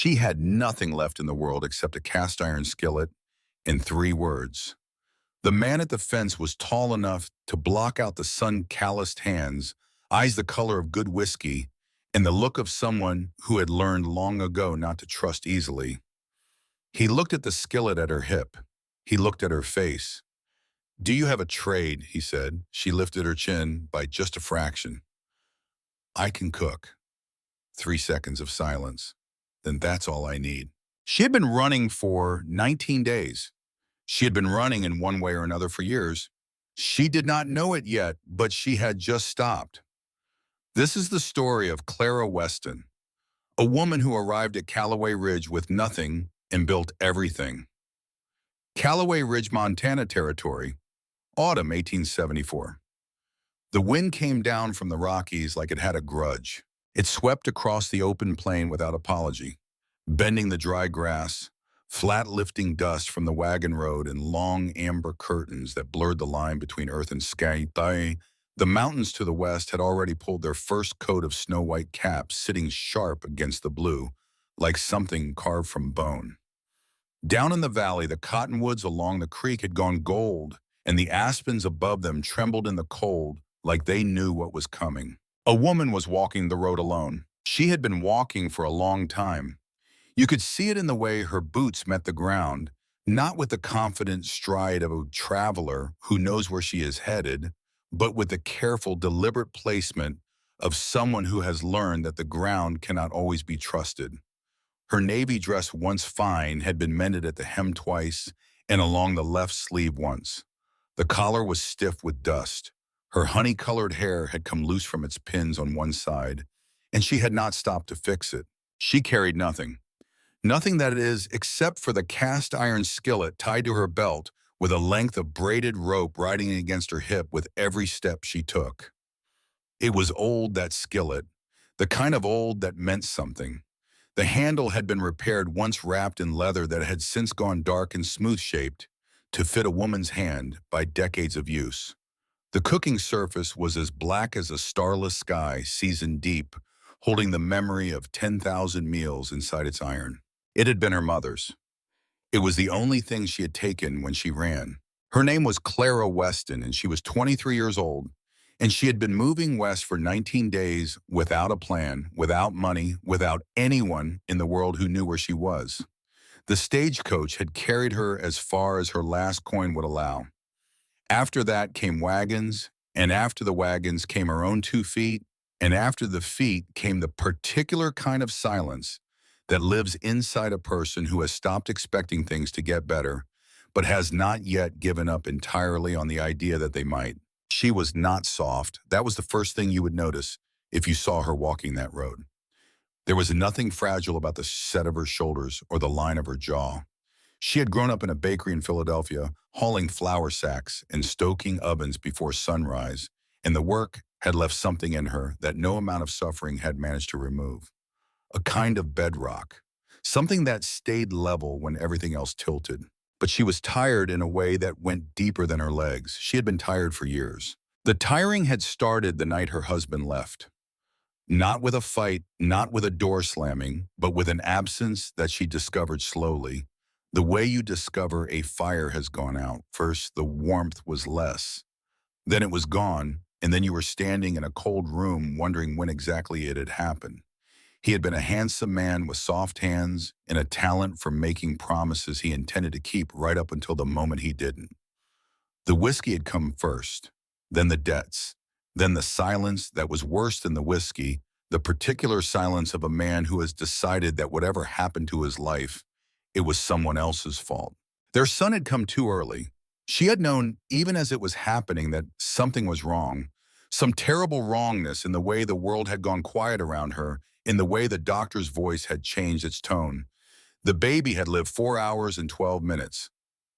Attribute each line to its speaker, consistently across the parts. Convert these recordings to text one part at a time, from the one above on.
Speaker 1: She had nothing left in the world except a cast iron skillet and 3 words. The man at the fence was tall enough to block out the sun-calloused hands, eyes the color of good whiskey, and the look of someone who had learned long ago not to trust easily. He looked at the skillet at her hip. He looked at her face. "Do you have a trade?" he said. She lifted her chin by just a fraction. "I can cook." 3 seconds of silence. "Then that's all I need." She had been running for 19 days. She had been running in one way or another for years. She did not know it yet, but she had just stopped. This is the story of Clara Weston, a woman who arrived at Callaway Ridge with nothing and built everything. Callaway Ridge, Montana Territory, autumn 1874. The wind came down from the Rockies like it had a grudge. It swept across the open plain without apology, bending the dry grass, flat lifting dust from the wagon road and long amber curtains that blurred the line between earth and sky. The mountains to the west had already pulled their first coat of snow-white caps, sitting sharp against the blue, like something carved from bone. Down in the valley, the cottonwoods along the creek had gone gold, and the aspens above them trembled in the cold like they knew what was coming. A woman was walking the road alone. She had been walking for a long time. You could see it in the way her boots met the ground, not with the confident stride of a traveler who knows where she is headed, but with the careful, deliberate placement of someone who has learned that the ground cannot always be trusted. Her navy dress, once fine, had been mended at the hem twice and along the left sleeve once. The collar was stiff with dust. Her honey-colored hair had come loose from its pins on one side, and she had not stopped to fix it. She carried nothing. Nothing, that is, except for the cast iron skillet tied to her belt with a length of braided rope riding against her hip with every step she took. It was old, that skillet, the kind of old that meant something. The handle had been repaired, once wrapped in leather that had since gone dark and smooth-shaped to fit a woman's hand by decades of use. The cooking surface was as black as a starless sky, seasoned deep, holding the memory of 10,000 meals inside its iron. It had been her mother's. It was the only thing she had taken when she ran. Her name was Clara Weston, and she was 23 years old, and she had been moving west for 19 days without a plan, without money, without anyone in the world who knew where she was. The stagecoach had carried her as far as her last coin would allow. After that came wagons, and after the wagons came her own 2 feet, and after the feet came the particular kind of silence that lives inside a person who has stopped expecting things to get better, but has not yet given up entirely on the idea that they might. She was not soft. That was the first thing you would notice if you saw her walking that road. There was nothing fragile about the set of her shoulders or the line of her jaw. She had grown up in a bakery in Philadelphia, hauling flour sacks and stoking ovens before sunrise, and the work had left something in her that no amount of suffering had managed to remove. A kind of bedrock, something that stayed level when everything else tilted. But she was tired in a way that went deeper than her legs. She had been tired for years. The tiring had started the night her husband left. Not with a fight, not with a door slamming, but with an absence that she discovered slowly. The way you discover a fire has gone out. First, the warmth was less. Then it was gone, and then you were standing in a cold room wondering when exactly it had happened. He had been a handsome man with soft hands and a talent for making promises he intended to keep right up until the moment he didn't. The whiskey had come first, then the debts, then the silence that was worse than the whiskey, the particular silence of a man who has decided that whatever happened to his life, it was someone else's fault. Their son had come too early. She had known, even as it was happening, that something was wrong, some terrible wrongness in the way the world had gone quiet around her, in the way the doctor's voice had changed its tone. The baby had lived 4 hours and 12 minutes.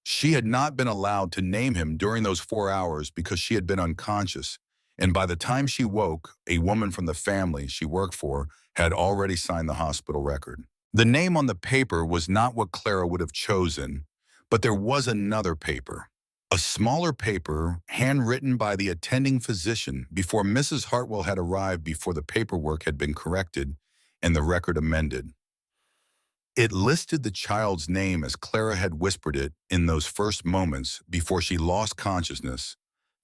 Speaker 1: She had not been allowed to name him during those 4 hours because she had been unconscious, and by the time she woke, a woman from the family she worked for had already signed the hospital record. The name on the paper was not what Clara would have chosen, but there was another paper. A smaller paper, handwritten by the attending physician before Mrs. Hartwell had arrived, before the paperwork had been corrected and the record amended. It listed the child's name as Clara had whispered it in those first moments before she lost consciousness,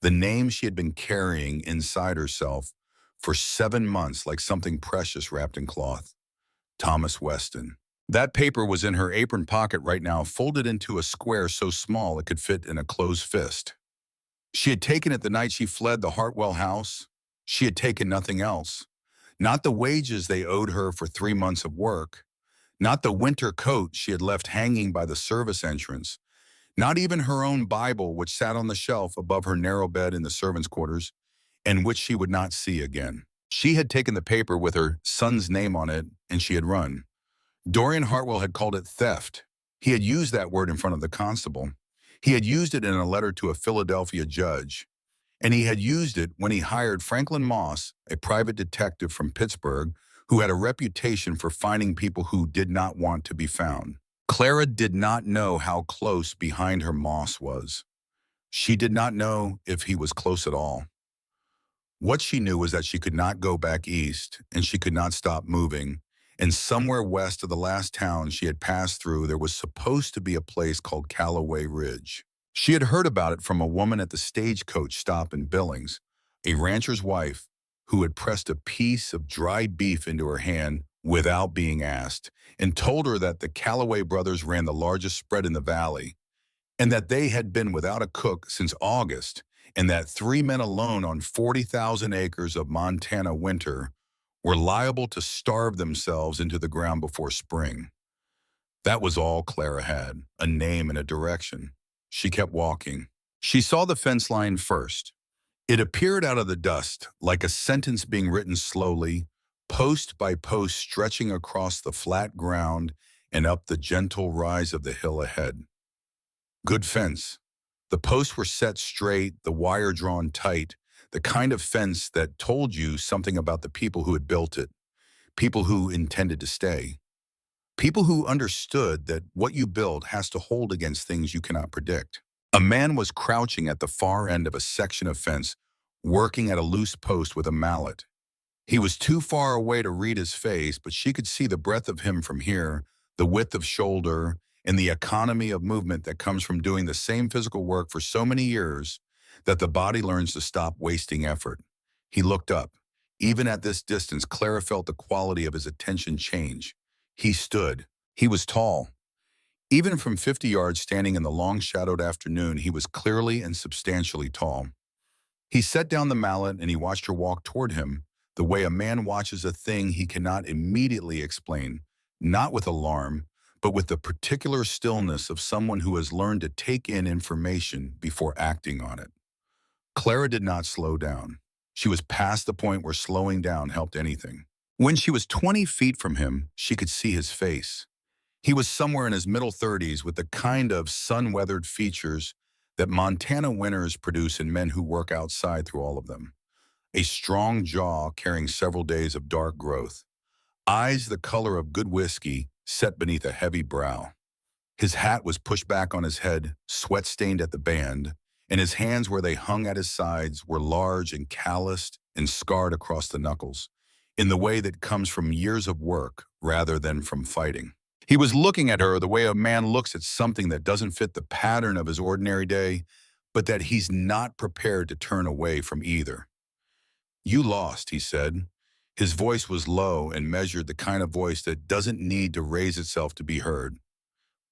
Speaker 1: the name she had been carrying inside herself for 7 months like something precious wrapped in cloth. Thomas Weston. That paper was in her apron pocket right now, folded into a square so small it could fit in a closed fist. She had taken it the night she fled the Hartwell house. She had taken nothing else. Not the wages they owed her for 3 months of work. Not the winter coat she had left hanging by the service entrance. Not even her own Bible, which sat on the shelf above her narrow bed in the servants' quarters, and which she would not see again. She had taken the paper with her son's name on it, and she had run. Dorian Hartwell had called it theft. He had used that word in front of the constable. He had used it in a letter to a Philadelphia judge. And he had used it when he hired Franklin Moss, a private detective from Pittsburgh, who had a reputation for finding people who did not want to be found. Clara did not know how close behind her Moss was. She did not know if he was close at all. What she knew was that she could not go back east, and she could not stop moving. And somewhere west of the last town she had passed through, there was supposed to be a place called Callaway Ridge. She had heard about it from a woman at the stagecoach stop in Billings, a rancher's wife, who had pressed a piece of dry beef into her hand without being asked, and told her that the Callaway brothers ran the largest spread in the valley, and that they had been without a cook since August, and that 3 men alone on 40,000 acres of Montana winter were liable to starve themselves into the ground before spring. That was all Clara had, a name and a direction. She kept walking. She saw the fence line first. It appeared out of the dust, like a sentence being written slowly, post by post stretching across the flat ground and up the gentle rise of the hill ahead. Good fence. The posts were set straight, the wire drawn tight, the kind of fence that told you something about the people who had built it, people who intended to stay, people who understood that what you build has to hold against things you cannot predict. A man was crouching at the far end of a section of fence, working at a loose post with a mallet. He was too far away to read his face, but she could see the breadth of him from here, the width of shoulder, and the economy of movement that comes from doing the same physical work for so many years that the body learns to stop wasting effort. He looked up. Even at this distance, Clara felt the quality of his attention change. He stood. He was tall. Even from 50 yards standing in the long-shadowed afternoon, he was clearly and substantially tall. He set down the mallet and he watched her walk toward him, the way a man watches a thing he cannot immediately explain, not with alarm, but with the particular stillness of someone who has learned to take in information before acting on it. Clara did not slow down. She was past the point where slowing down helped anything. When she was 20 feet from him, she could see his face. He was somewhere in his middle 30s with the kind of sun-weathered features that Montana winters produce in men who work outside through all of them. A strong jaw carrying several days of dark growth. Eyes the color of good whiskey set beneath a heavy brow. His hat was pushed back on his head, sweat-stained at the band, and his hands where they hung at his sides were large and calloused and scarred across the knuckles, in the way that comes from years of work rather than from fighting. He was looking at her the way a man looks at something that doesn't fit the pattern of his ordinary day, but that he's not prepared to turn away from either. "You lost," he said. His voice was low and measured, the kind of voice that doesn't need to raise itself to be heard.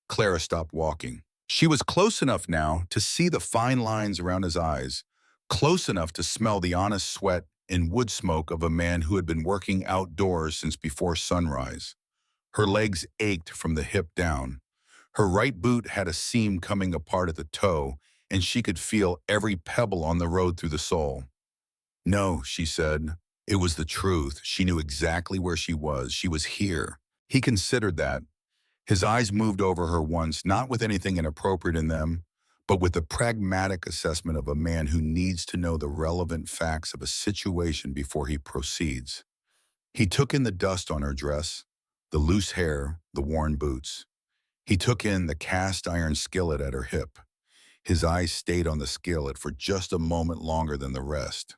Speaker 1: Clara stopped walking. She was close enough now to see the fine lines around his eyes, close enough to smell the honest sweat and wood smoke of a man who had been working outdoors since before sunrise. Her legs ached from the hip down. Her right boot had a seam coming apart at the toe, and she could feel every pebble on the road through the sole. "No," she said. It was the truth. She knew exactly where she was. She was here. He considered that. His eyes moved over her once, not with anything inappropriate in them, but with the pragmatic assessment of a man who needs to know the relevant facts of a situation before he proceeds. He took in the dust on her dress, the loose hair, the worn boots. He took in the cast iron skillet at her hip. His eyes stayed on the skillet for just a moment longer than the rest.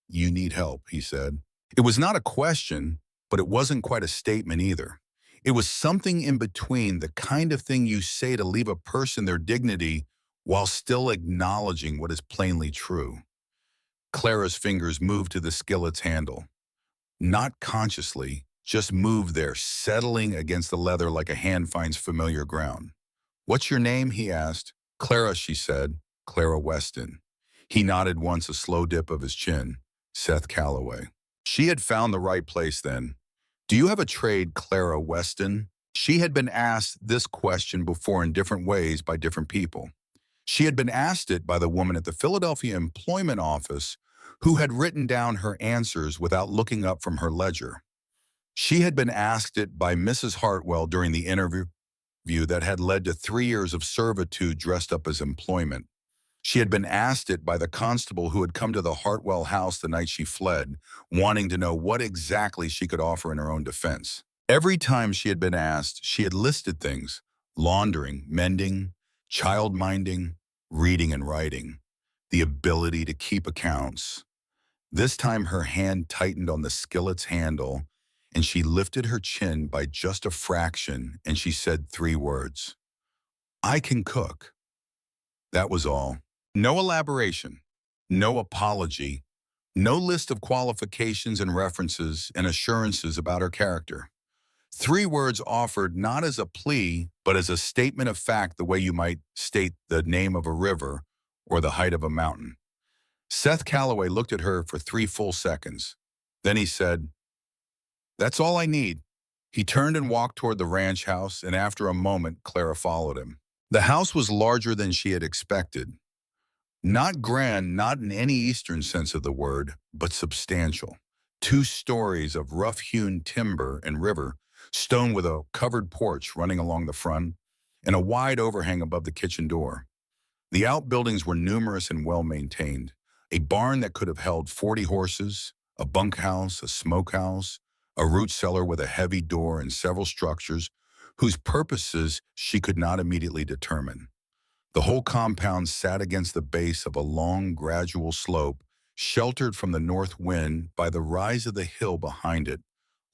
Speaker 1: "You need help," he said. It was not a question, but it wasn't quite a statement either. It was something in between, the kind of thing you say to leave a person their dignity while still acknowledging what is plainly true. Clara's fingers moved to the skillet's handle. Not consciously, just moved there, settling against the leather like a hand finds familiar ground. "What's your name?" he asked. "Clara," she said. "Clara Weston." He nodded once, a slow dip of his chin. "Seth Calloway." She had found the right place then. "Do you have a trade, Clara Weston?" She had been asked this question before in different ways by different people. She had been asked it by the woman at the Philadelphia Employment Office who had written down her answers without looking up from her ledger. She had been asked it by Mrs. Hartwell during the interview that had led to 3 years of servitude dressed up as employment. She had been asked it by the constable who had come to the Hartwell house the night she fled, wanting to know what exactly she could offer in her own defense. Every time she had been asked, she had listed things: laundering, mending, child minding, reading and writing, the ability to keep accounts. This time her hand tightened on the skillet's handle, and she lifted her chin by just a fraction, and she said 3 words. "I can cook." That was all. No elaboration, no apology, no list of qualifications and references and assurances about her character. 3 words offered not as a plea, but as a statement of fact, the way you might state the name of a river or the height of a mountain. Seth Calloway looked at her for 3 full seconds. Then he said, "That's all I need." He turned and walked toward the ranch house, and after a moment, Clara followed him. The house was larger than she had expected. Not grand, not in any Eastern sense of the word, but substantial. 2 stories of rough-hewn timber and river, stone with a covered porch running along the front, and a wide overhang above the kitchen door. The outbuildings were numerous and well-maintained. A barn that could have held 40 horses, a bunkhouse, a smokehouse, a root cellar with a heavy door, and several structures whose purposes she could not immediately determine. The whole compound sat against the base of a long, gradual slope, sheltered from the north wind by the rise of the hill behind it,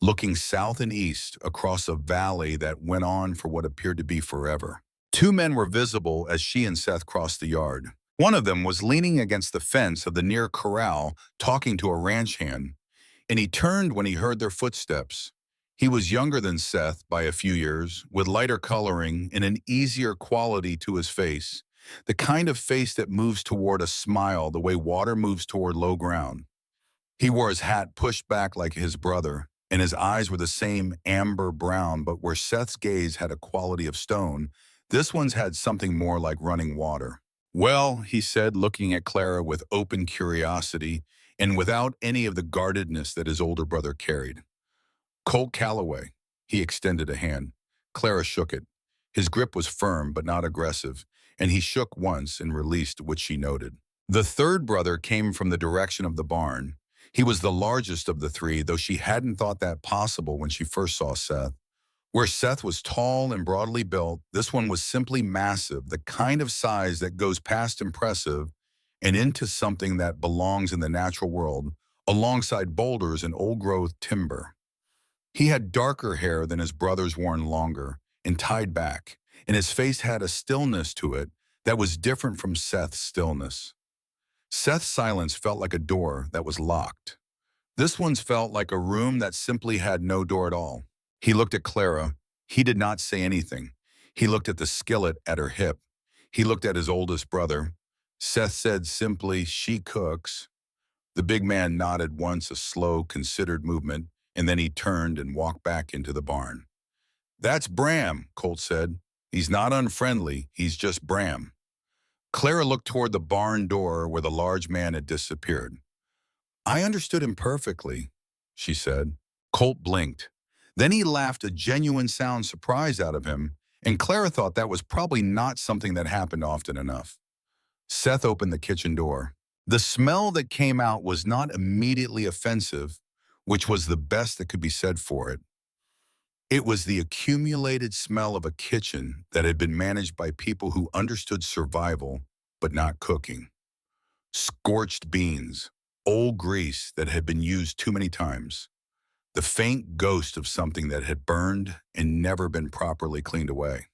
Speaker 1: looking south and east across a valley that went on for what appeared to be forever. 2 men were visible as she and Seth crossed the yard. One of them was leaning against the fence of the near corral, talking to a ranch hand, and he turned when he heard their footsteps. He was younger than Seth by a few years, with lighter coloring and an easier quality to his face, the kind of face that moves toward a smile the way water moves toward low ground. He wore his hat pushed back like his brother, and his eyes were the same amber brown, but where Seth's gaze had a quality of stone, this one's had something more like running water. "Well," he said, looking at Clara with open curiosity and without any of the guardedness that his older brother carried. "Colt Calloway." He extended a hand. Clara shook it. His grip was firm but not aggressive, and he shook once and released, which she noted. The third brother came from the direction of the barn. He was the largest of the 3, though she hadn't thought that possible when she first saw Seth. Where Seth was tall and broadly built, this one was simply massive, the kind of size that goes past impressive and into something that belongs in the natural world, alongside boulders and old-growth timber. He had darker hair than his brother's, worn longer and tied back, and his face had a stillness to it that was different from Seth's stillness. Seth's silence felt like a door that was locked. This one's felt like a room that simply had no door at all. He looked at Clara. He did not say anything. He looked at the skillet at her hip. He looked at his oldest brother. Seth said simply, "She cooks." The big man nodded once, a slow, considered movement, and then he turned and walked back into the barn. "That's Bram," Colt said. "He's not unfriendly, he's just Bram." Clara looked toward the barn door where the large man had disappeared. "I understood him perfectly," she said. Colt blinked. Then he laughed, a genuine sound surprise out of him, and Clara thought that was probably not something that happened often enough. Seth opened the kitchen door. The smell that came out was not immediately offensive, which was the best that could be said for it. It was the accumulated smell of a kitchen that had been managed by people who understood survival, but not cooking. Scorched beans, old grease that had been used too many times, the faint ghost of something that had burned and never been properly cleaned away.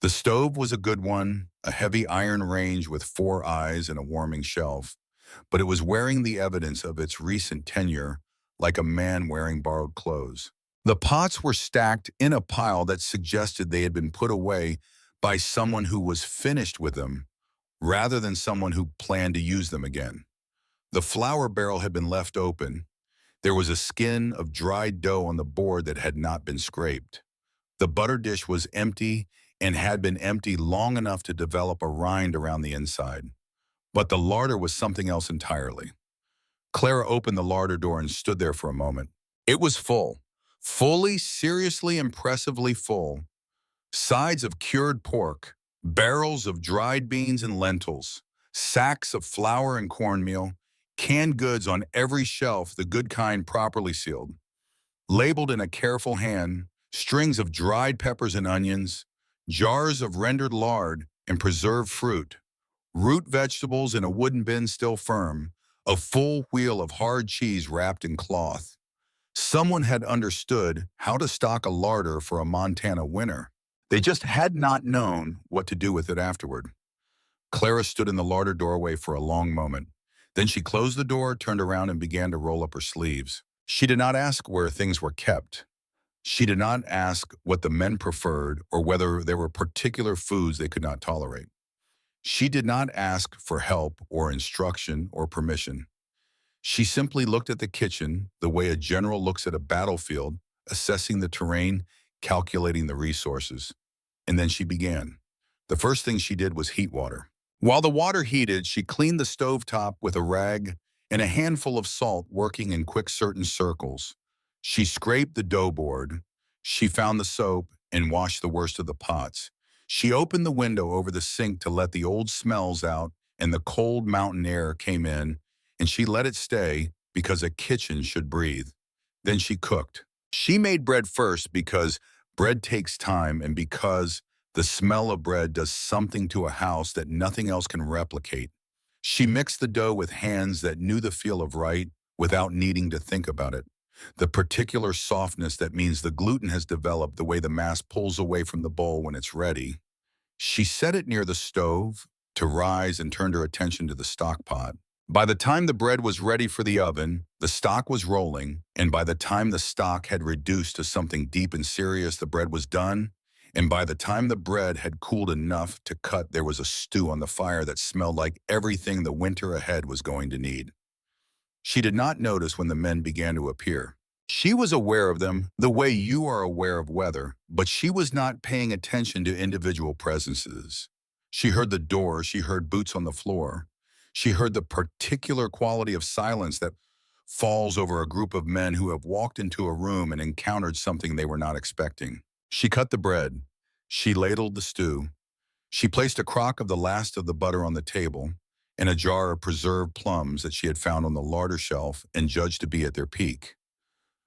Speaker 1: The stove was a good one, a heavy iron range with 4 eyes and a warming shelf, but it was wearing the evidence of its recent tenure like a man wearing borrowed clothes. The pots were stacked in a pile that suggested they had been put away by someone who was finished with them rather than someone who planned to use them again. The flour barrel had been left open. There was a skin of dried dough on the board that had not been scraped. The butter dish was empty and had been empty long enough to develop a rind around the inside. But the larder was something else entirely. Clara opened the larder door and stood there for a moment. It was full. Fully, seriously, impressively full. Sides of cured pork, barrels of dried beans and lentils, sacks of flour and cornmeal, canned goods on every shelf, the good kind properly sealed. Labeled in a careful hand, strings of dried peppers and onions, jars of rendered lard and preserved fruit, root vegetables in a wooden bin still firm, a full wheel of hard cheese wrapped in cloth. Someone had understood how to stock a larder for a Montana winter. They just had not known what to do with it afterward. Clara stood in the larder doorway for a long moment. Then she closed the door, turned around, and began to roll up her sleeves. She did not ask where things were kept. She did not ask what the men preferred or whether there were particular foods they could not tolerate. She did not ask for help or instruction or permission. She simply looked at the kitchen the way a general looks at a battlefield, assessing the terrain, calculating the resources. And then she began. The first thing she did was heat water. While the water heated, she cleaned the stovetop with a rag and a handful of salt, working in quick certain circles. She scraped the dough board. She found the soap and washed the worst of the pots. She opened the window over the sink to let the old smells out, and the cold mountain air came in, and she let it stay because a kitchen should breathe. Then she cooked. She made bread first because bread takes time and because the smell of bread does something to a house that nothing else can replicate. She mixed the dough with hands that knew the feel of right without needing to think about it. The particular softness that means the gluten has developed the way the mass pulls away from the bowl when it's ready. She set it near the stove to rise and turned her attention to the stock pot. By the time the bread was ready for the oven, the stock was rolling, and by the time the stock had reduced to something deep and serious, the bread was done, and by the time the bread had cooled enough to cut, there was a stew on the fire that smelled like everything the winter ahead was going to need. She did not notice when the men began to appear. She was aware of them the way you are aware of weather, but she was not paying attention to individual presences. She heard the door, she heard boots on the floor. She heard the particular quality of silence that falls over a group of men who have walked into a room and encountered something they were not expecting. She cut the bread. She ladled the stew. She placed a crock of the last of the butter on the table and a jar of preserved plums that she had found on the larder shelf and judged to be at their peak.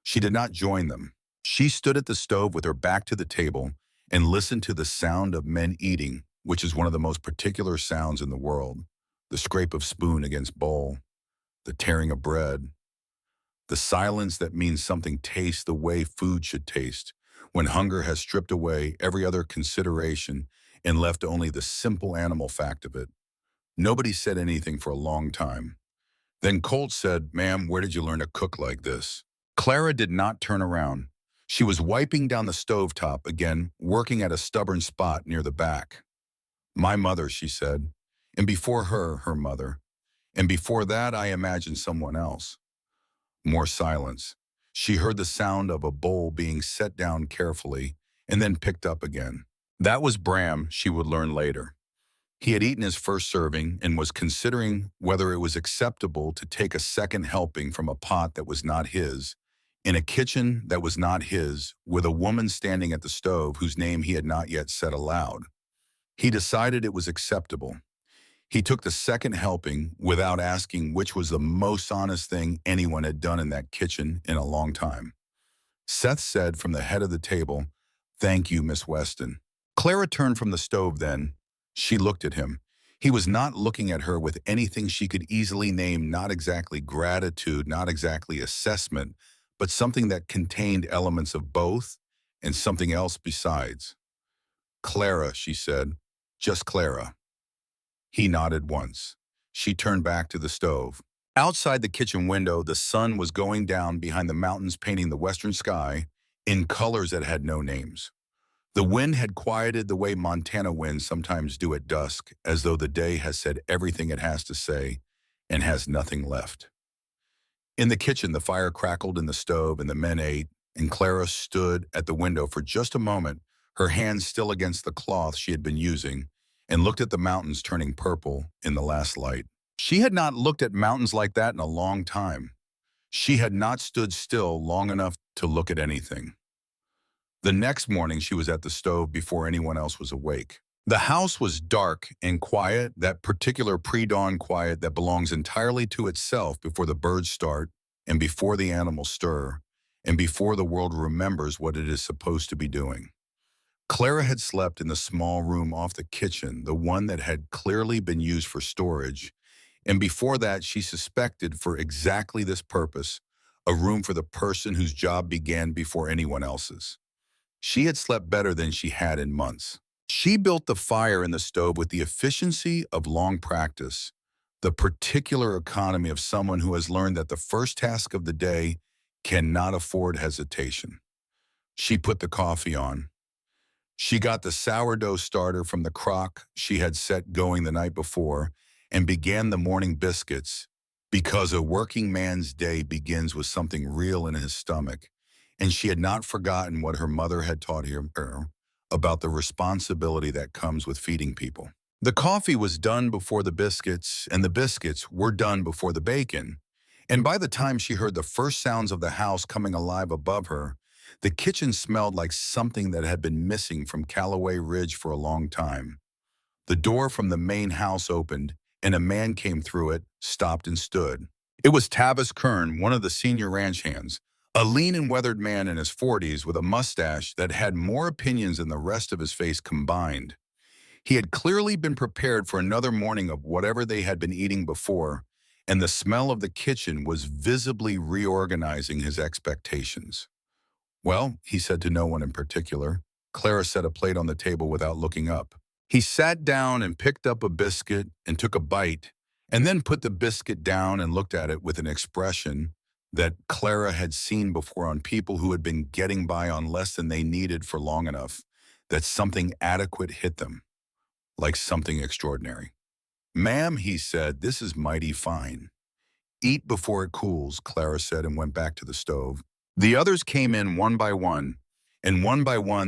Speaker 1: She did not join them. She stood at the stove with her back to the table and listened to the sound of men eating, which is one of the most particular sounds in the world. The scrape of spoon against bowl, the tearing of bread, the silence that means something tastes the way food should taste, when hunger has stripped away every other consideration and left only the simple animal fact of it. Nobody said anything for a long time. Then Colt said, "Ma'am, where did you learn to cook like this?" Clara did not turn around. She was wiping down the stovetop again, working at a stubborn spot near the back. "My mother," she said. And before her, her mother. And before that, I imagined someone else. More silence. She heard the sound of a bowl being set down carefully and then picked up again. That was Bram, she would learn later. He had eaten his first serving and was considering whether it was acceptable to take a second helping from a pot that was not his, in a kitchen that was not his, with a woman standing at the stove whose name he had not yet said aloud. He decided it was acceptable. He took the second helping without asking which was the most honest thing anyone had done in that kitchen in a long time. Seth said from the head of the table, "Thank you, Miss Weston." Clara turned from the stove then. She looked at him. He was not looking at her with anything she could easily name, not exactly gratitude, not exactly assessment, but something that contained elements of both and something else besides. Clara, she said. Just Clara. He nodded once. She turned back to the stove. Outside the kitchen window, the sun was going down behind the mountains, painting the western sky in colors that had no names. The wind had quieted the way Montana winds sometimes do at dusk, as though the day has said everything it has to say and has nothing left. In the kitchen, the fire crackled in the stove and the men ate, and Clara stood at the window for just a moment, her hands still against the cloth she had been using, and looked at the mountains turning purple in the last light. She had not looked at mountains like that in a long time. She had not stood still long enough to look at anything. The next morning, she was at the stove before anyone else was awake. The house was dark and quiet, that particular pre-dawn quiet that belongs entirely to itself before the birds start and before the animals stir and before the world remembers what it is supposed to be doing. Clara had slept in the small room off the kitchen, the one that had clearly been used for storage, and before that she suspected for exactly this purpose, a room for the person whose job began before anyone else's. She had slept better than she had in months. She built the fire in the stove with the efficiency of long practice, the particular economy of someone who has learned that the first task of the day cannot afford hesitation. She put the coffee on. She got the sourdough starter from the crock she had set going the night before and began the morning biscuits, because a working man's day begins with something real in his stomach, and she had not forgotten what her mother had taught her about the responsibility that comes with feeding people. The coffee was done before the biscuits, and the biscuits were done before the bacon, and by the time she heard the first sounds of the house coming alive above her, the kitchen smelled like something that had been missing from Callaway Ridge for a long time. The door from the main house opened, and a man came through it, stopped and stood. It was Tavis Kern, one of the senior ranch hands, a lean and weathered man in his 40s with a mustache that had more opinions than the rest of his face combined. He had clearly been prepared for another morning of whatever they had been eating before, and the smell of the kitchen was visibly reorganizing his expectations. "Well," he said to no one in particular. Clara set a plate on the table without looking up. He sat down and picked up a biscuit and took a bite, and then put the biscuit down and looked at it with an expression that Clara had seen before on people who had been getting by on less than they needed for long enough that something adequate hit them, like something extraordinary. "Ma'am," he said, "this is mighty fine." "Eat before it cools," Clara said, and went back to the stove. The others came in one by one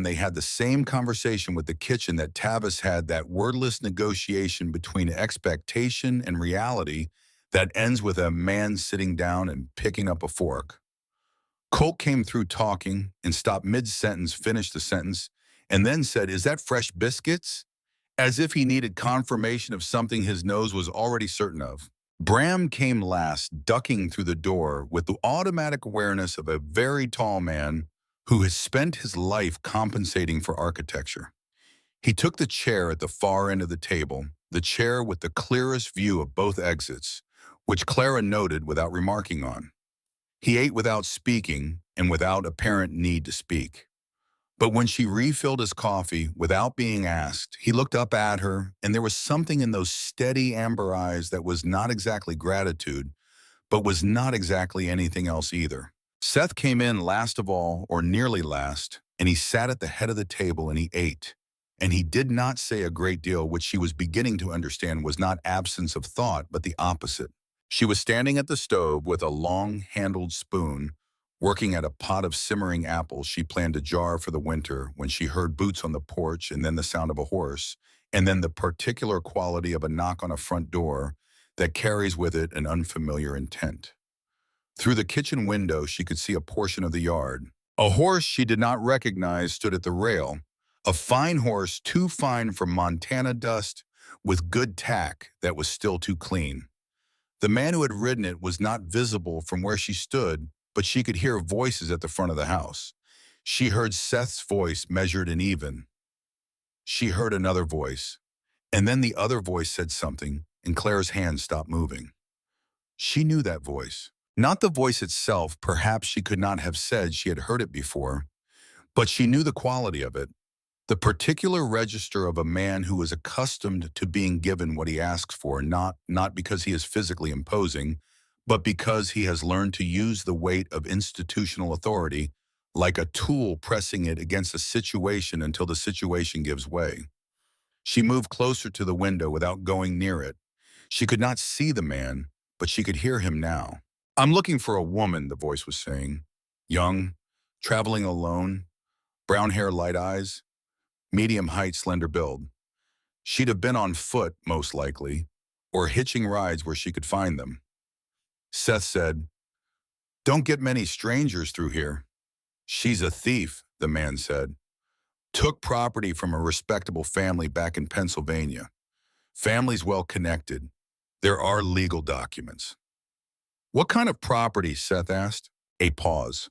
Speaker 1: they had the same conversation with the kitchen that Tavis had, that wordless negotiation between expectation and reality that ends with a man sitting down and picking up a fork. Colt came through talking and stopped mid-sentence, finished the sentence, and then said, "Is that fresh biscuits?" as if he needed confirmation of something his nose was already certain of. Bram came last, ducking through the door with the automatic awareness of a very tall man who has spent his life compensating for architecture. He took the chair at the far end of the table, the chair with the clearest view of both exits, which Clara noted without remarking on. He ate without speaking and without apparent need to speak. But when she refilled his coffee without being asked, he looked up at her, and there was something in those steady amber eyes that was not exactly gratitude, but was not exactly anything else either. Seth came in last of all, or nearly last, and he sat at the head of the table and he ate. And he did not say a great deal, which she was beginning to understand was not absence of thought, but the opposite. She was standing at the stove with a long-handled spoon, working at a pot of simmering apples she planned to jar for the winter, when she heard boots on the porch and then the sound of a horse, and then the particular quality of a knock on a front door that carries with it an unfamiliar intent. Through the kitchen window, she could see a portion of the yard. A horse she did not recognize stood at the rail, a fine horse too fine for Montana dust, with good tack that was still too clean. The man who had ridden it was not visible from where she stood, but she could hear voices at the front of the house. She heard Seth's voice, measured and even. She heard another voice, and then the other voice said something, and Clara's hand stopped moving. She knew that voice. Not the voice itself, perhaps she could not have said she had heard it before, but she knew the quality of it. The particular register of a man who is accustomed to being given what he asks for, not because he is physically imposing, but because he has learned to use the weight of institutional authority like a tool pressing it against a situation until the situation gives way. She moved closer to the window without going near it. She could not see the man, but she could hear him now. "I'm looking for a woman," the voice was saying. "Young, traveling alone, brown hair, light eyes, medium height, slender build. She'd have been on foot, most likely, or hitching rides where she could find them." Seth said, "Don't get many strangers through here." "She's a thief," the man said. "Took property from a respectable family back in Pennsylvania. Family's well connected. There are legal documents." "What kind of property?" Seth asked. A pause.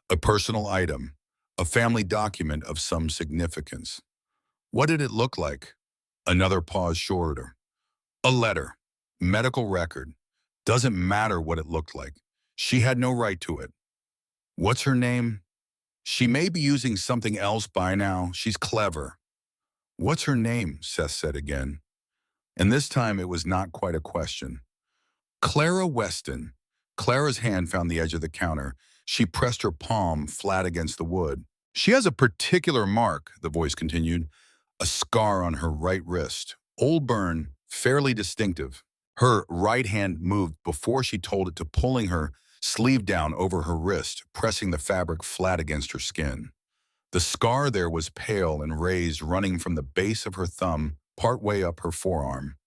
Speaker 1: "A personal item. A family document of some significance." "What did it look like?" Another pause shorter. "A letter. Medical record. Doesn't matter what it looked like. She had no right to it." "What's her name?" "She may be using something else by now. She's clever." "What's her name?" Seth said again. And this time it was not quite a question. "Clara Weston." Clara's hand found the edge of the counter. She pressed her palm flat against the wood. "She has a particular mark," the voice continued. "A scar on her right wrist. Old burn, fairly distinctive." Her right hand moved before she told it to, pulling her sleeve down over her wrist, pressing the fabric flat against her skin. The scar there was pale and raised, running from the base of her thumb partway up her forearm.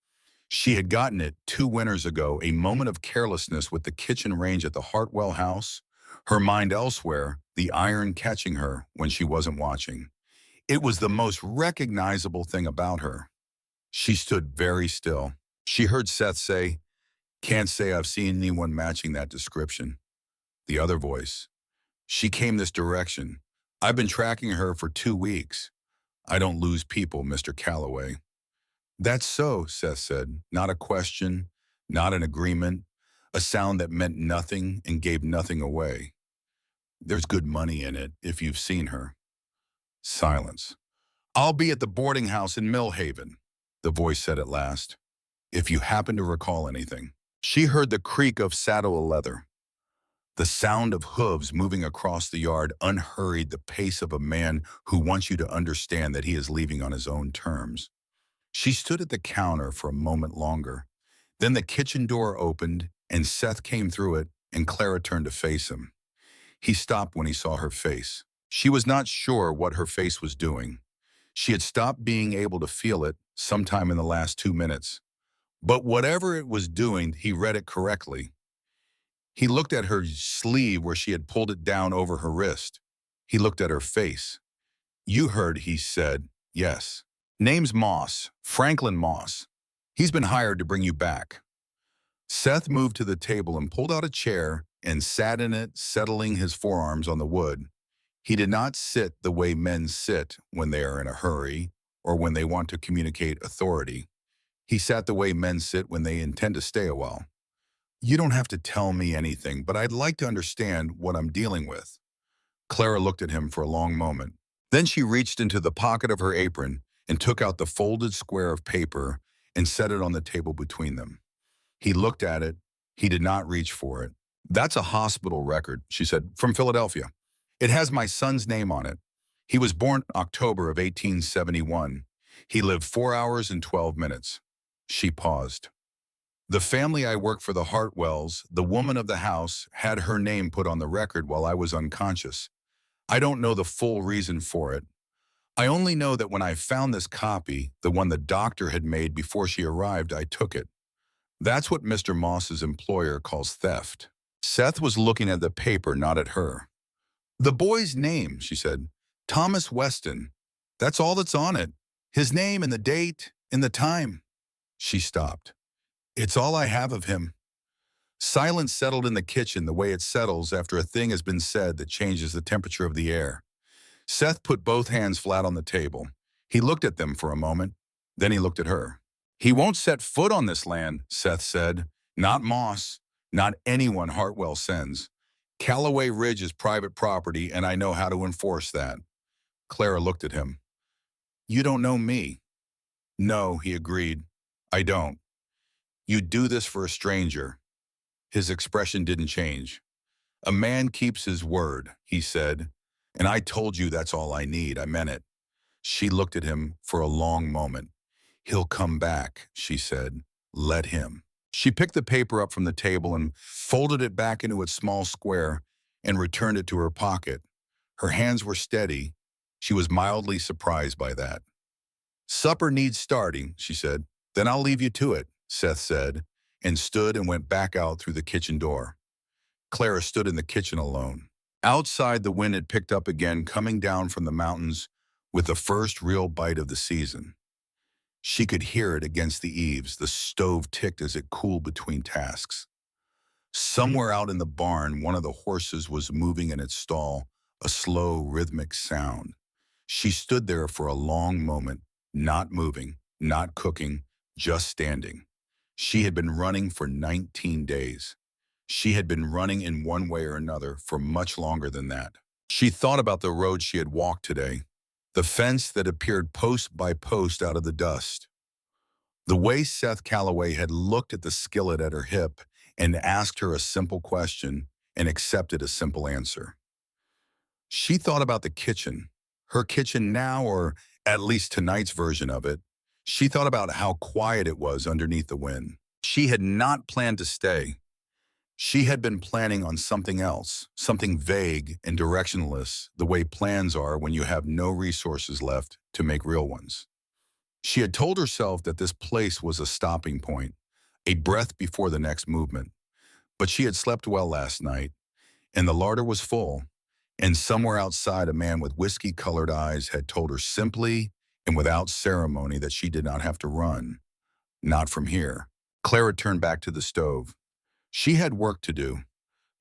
Speaker 1: She had gotten it 2 winters ago, a moment of carelessness with the kitchen range at the Hartwell house, her mind elsewhere, the iron catching her when she wasn't watching. It was the most recognizable thing about her. She stood very still. She heard Seth say, "Can't say I've seen anyone matching that description." The other voice, "She came this direction. I've been tracking her for 2 weeks. I don't lose people, Mr. Calloway." "That's so," Seth said. Not a question, not an agreement, a sound that meant nothing and gave nothing away. "There's good money in it, if you've seen her." Silence. "I'll be at the boarding house in Millhaven," the voice said at last, "if you happen to recall anything." She heard the creak of saddle leather. The sound of hooves moving across the yard unhurried the pace of a man who wants you to understand that he is leaving on his own terms. She stood at the counter for a moment longer. Then the kitchen door opened, and Seth came through it, and Clara turned to face him. He stopped when he saw her face. She was not sure what her face was doing. She had stopped being able to feel it sometime in the last 2 minutes. But whatever it was doing, he read it correctly. He looked at her sleeve where she had pulled it down over her wrist. He looked at her face. "You heard," he said. "Yes. Name's Moss, Franklin Moss. He's been hired to bring you back." Seth moved to the table and pulled out a chair and sat in it, settling his forearms on the wood. He did not sit the way men sit when they are in a hurry or when they want to communicate authority. He sat the way men sit when they intend to stay a while. "You don't have to tell me anything, but I'd like to understand what I'm dealing with." Clara looked at him for a long moment. Then she reached into the pocket of her apron and took out the folded square of paper and set it on the table between them. He looked at it. He did not reach for it. "That's a hospital record," she said, "from Philadelphia. It has my son's name on it. He was born October of 1871. He lived 4 hours and 12 minutes. She paused. "The family I work for, the Hartwells, the woman of the house, had her name put on the record while I was unconscious. I don't know the full reason for it. I only know that when I found this copy, the one the doctor had made before she arrived, I took it. That's what Mr. Moss's employer calls theft." Seth was looking at the paper, not at her. "The boy's name," she said. "Thomas Weston. That's all that's on it. His name and the date and the time." She stopped. "It's all I have of him." Silence settled in the kitchen the way it settles after a thing has been said that changes the temperature of the air. Seth put both hands flat on the table. He looked at them for a moment. Then he looked at her. "He won't set foot on this land," Seth said. "Not Moss. Not anyone Hartwell sends. Callaway Ridge is private property, and I know how to enforce that. Clara looked at him. You don't know me. No, he agreed. I don't. You do this for a stranger. His expression didn't change. A man keeps his word, he said. And I told you that's all I need. I meant it. She looked at him for a long moment. He'll come back, she said. Let him. She picked the paper up from the table and folded it back into its small square and returned it to her pocket. Her hands were steady. She was mildly surprised by that. Supper needs starting, she said. Then I'll leave you to it, Seth said, and stood and went back out through the kitchen door. Clara stood in the kitchen alone. Outside, the wind had picked up again, coming down from the mountains with the first real bite of the season. She could hear it against the eaves. The stove ticked as it cooled between tasks. Somewhere out in the barn, one of the horses was moving in its stall, a slow, rhythmic sound. She stood there for a long moment, not moving, not cooking, just standing. She had been running for 19 days. She had been running in one way or another for much longer than that. She thought about the road she had walked today, the fence that appeared post by post out of the dust. The way Seth Callaway had looked at the skillet at her hip and asked her a simple question and accepted a simple answer. She thought about the kitchen, her kitchen now, or at least tonight's version of it. She thought about how quiet it was underneath the wind. She had not planned to stay. She had been planning on something else, something vague and directionless, the way plans are when you have no resources left to make real ones. She had told herself that this place was a stopping point, a breath before the next movement. But she had slept well last night, and the larder was full, and somewhere outside a man with whiskey-colored eyes had told her simply and without ceremony that she did not have to run. Not from here. Clara turned back to the stove. She had work to do.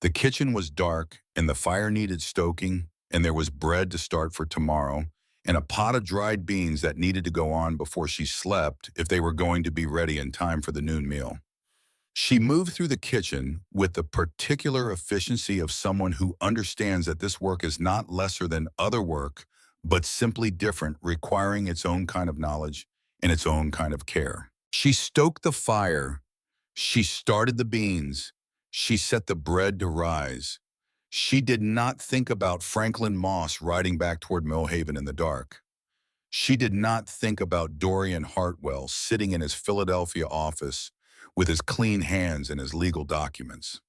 Speaker 1: The kitchen was dark, and the fire needed stoking, and there was bread to start for tomorrow, and a pot of dried beans that needed to go on before she slept if they were going to be ready in time for the noon meal. She moved through the kitchen with the particular efficiency of someone who understands that this work is not lesser than other work, but simply different, requiring its own kind of knowledge and its own kind of care. She stoked the fire. She started the beans. She set the bread to rise. She did not think about Franklin Moss riding back toward Millhaven in the dark. She did not think about Dorian Hartwell sitting in his Philadelphia office with his clean hands and his legal documents.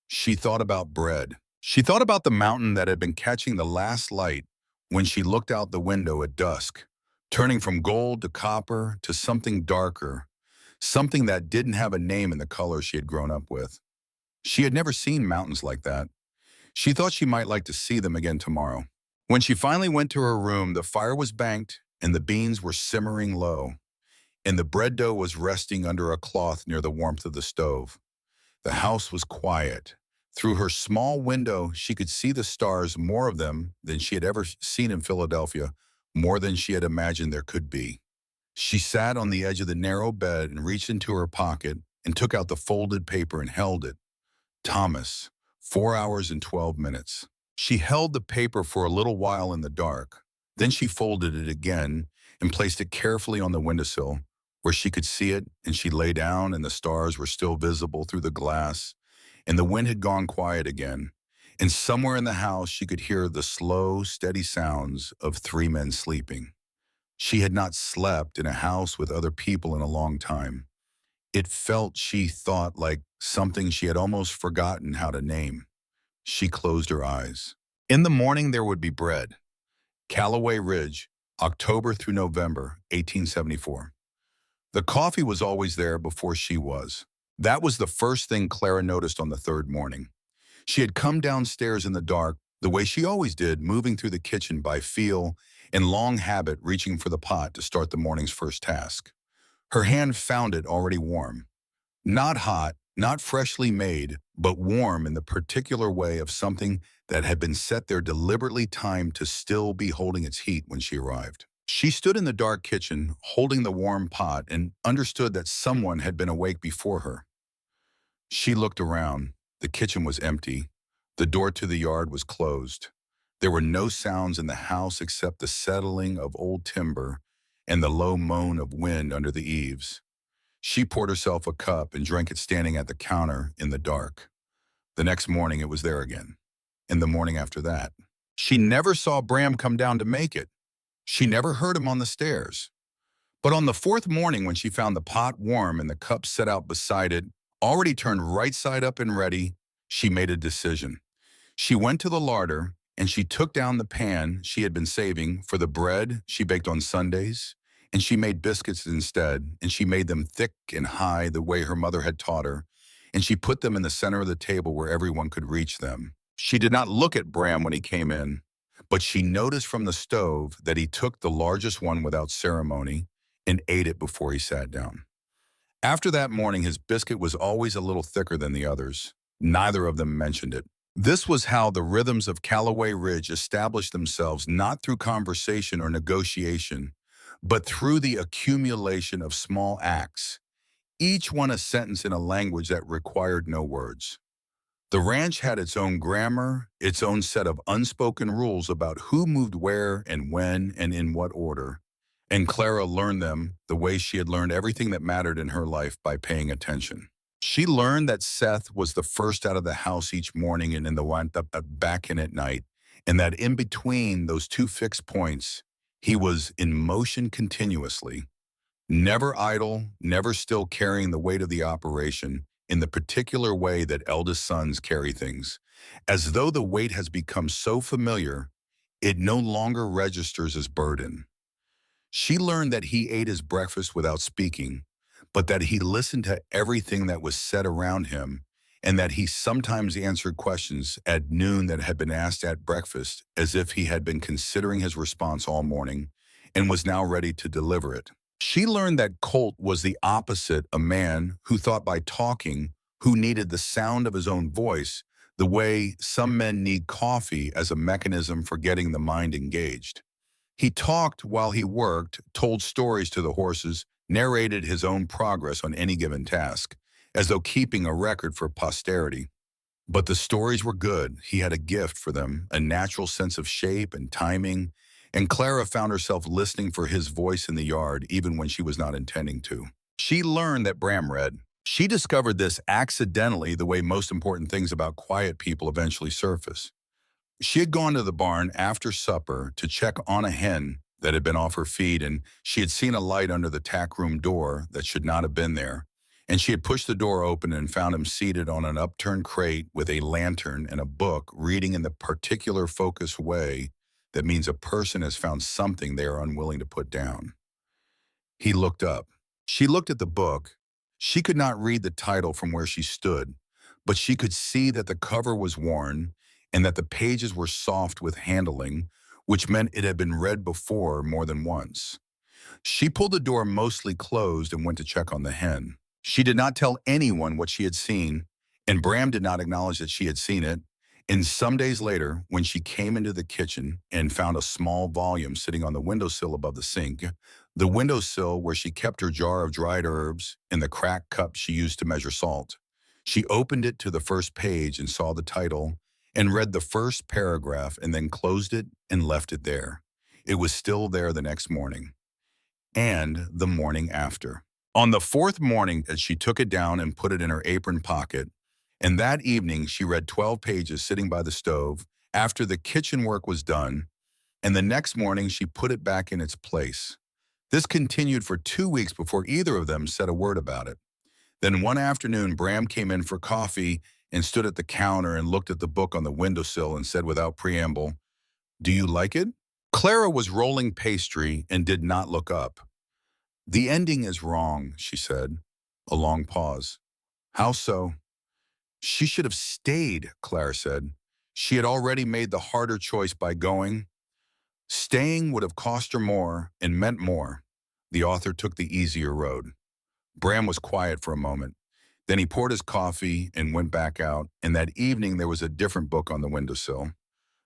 Speaker 1: She thought about bread. She thought about the mountain that had been catching the last light when she looked out the window at dusk, turning from gold to copper to something darker, something that didn't have a name in the color she had grown up with. She had never seen mountains like that. She thought she might like to see them again tomorrow. When she finally went to her room, the fire was banked and the beans were simmering low, and the bread dough was resting under a cloth near the warmth of the stove. The house was quiet. Through her small window, she could see the stars, more of them than she had ever seen in Philadelphia, more than she had imagined there could be. She sat on the edge of the narrow bed and reached into her pocket and took out the folded paper and held it. Thomas, 4 hours and 12 minutes. She held the paper for a little while in the dark. Then she folded it again and placed it carefully on the windowsill where she could see it, and she lay down and the stars were still visible through the glass, and the wind had gone quiet again, and somewhere in the house she could hear the slow, steady sounds of 3 men sleeping. She had not slept in a house with other people in a long time. It felt, she thought, like something she had almost forgotten how to name. She closed her eyes. In the morning there would be bread. Callaway Ridge, October through November, 1874. The coffee was always there before she was. That was the first thing Clara noticed on the third morning. She had come downstairs in the dark, the way she always did, moving through the kitchen by feel and long habit, reaching for the pot to start the morning's first task. Her hand found it already warm. Not hot, not freshly made, but warm in the particular way of something that had been set there deliberately timed to still be holding its heat when she arrived. She stood in the dark kitchen, holding the warm pot, and understood that someone had been awake before her. She looked around. The kitchen was empty. The door to the yard was closed. There were no sounds in the house except the settling of old timber and the low moan of wind under the eaves. She poured herself a cup and drank it standing at the counter in the dark. The next morning it was there again, and the morning after that. She never saw Bram come down to make it. She never heard him on the stairs. But on the fourth morning, when she found the pot warm and the cup set out beside it, already turned right side up and ready, she made a decision. She went to the larder and she took down the pan she had been saving for the bread she baked on Sundays, and she made biscuits instead, and she made them thick and high the way her mother had taught her, and she put them in the center of the table where everyone could reach them. She did not look at Bram when he came in, but she noticed from the stove that he took the largest one without ceremony and ate it before he sat down. After that morning, his biscuit was always a little thicker than the others. Neither of them mentioned it. This was how the rhythms of Callaway Ridge established themselves, not through conversation or negotiation, but through the accumulation of small acts, each one a sentence in a language that required no words. The ranch had its own grammar, its own set of unspoken rules about who moved where and when and in what order. And Clara learned them the way she had learned everything that mattered in her life, by paying attention. She learned that Seth was the first out of the house each morning and in the one back in at night, and that in between those two fixed points, he was in motion continuously, never idle, never still, carrying the weight of the operation in the particular way that eldest sons carry things, as though the weight has become so familiar, it no longer registers as burden. She learned that he ate his breakfast without speaking, but that he listened to everything that was said around him, and that he sometimes answered questions at noon that had been asked at breakfast, as if he had been considering his response all morning and was now ready to deliver it. She learned that Colt was the opposite, a man who thought by talking, who needed the sound of his own voice, the way some men need coffee as a mechanism for getting the mind engaged. He talked while he worked, told stories to the horses, narrated his own progress on any given task, as though keeping a record for posterity. But the stories were good. He had a gift for them, a natural sense of shape and timing, and Clara found herself listening for his voice in the yard even when she was not intending to. She learned that Bram read. She discovered this accidentally, the way most important things about quiet people eventually surface. She had gone to the barn after supper to check on a hen that had been off her feed, and she had seen a light under the tack room door that should not have been there, and she had pushed the door open and found him seated on an upturned crate with a lantern and a book, reading in the particular focused way that means a person has found something they are unwilling to put down. He looked up. She looked at the book. She could not read the title from where she stood, but she could see that the cover was worn and that the pages were soft with handling, which meant it had been read before more than once. She pulled the door mostly closed and went to check on the hen. She did not tell anyone what she had seen, and Bram did not acknowledge that she had seen it. And some days later, when she came into the kitchen and found a small volume sitting on the windowsill above the sink, the windowsill where she kept her jar of dried herbs and the cracked cup she used to measure salt, she opened it to the first page and saw the title and read the first paragraph and then closed it and left it there. It was still there the next morning and the morning after. On the fourth morning, as she took it down and put it in her apron pocket, and that evening she read 12 pages sitting by the stove after the kitchen work was done, and the next morning she put it back in its place. This continued for 2 weeks before either of them said a word about it. Then one afternoon, Bram came in for coffee and stood at the counter and looked at the book on the windowsill and said without preamble, "Do you like it?" Clara was rolling pastry and did not look up. "The ending is wrong," she said. A long pause. "How so?" "She should have stayed," Clara said. She had already made the harder choice by going. Staying would have cost her more and meant more. The author took the easier road. Bram was quiet for a moment. Then he poured his coffee and went back out, and that evening there was a different book on the windowsill.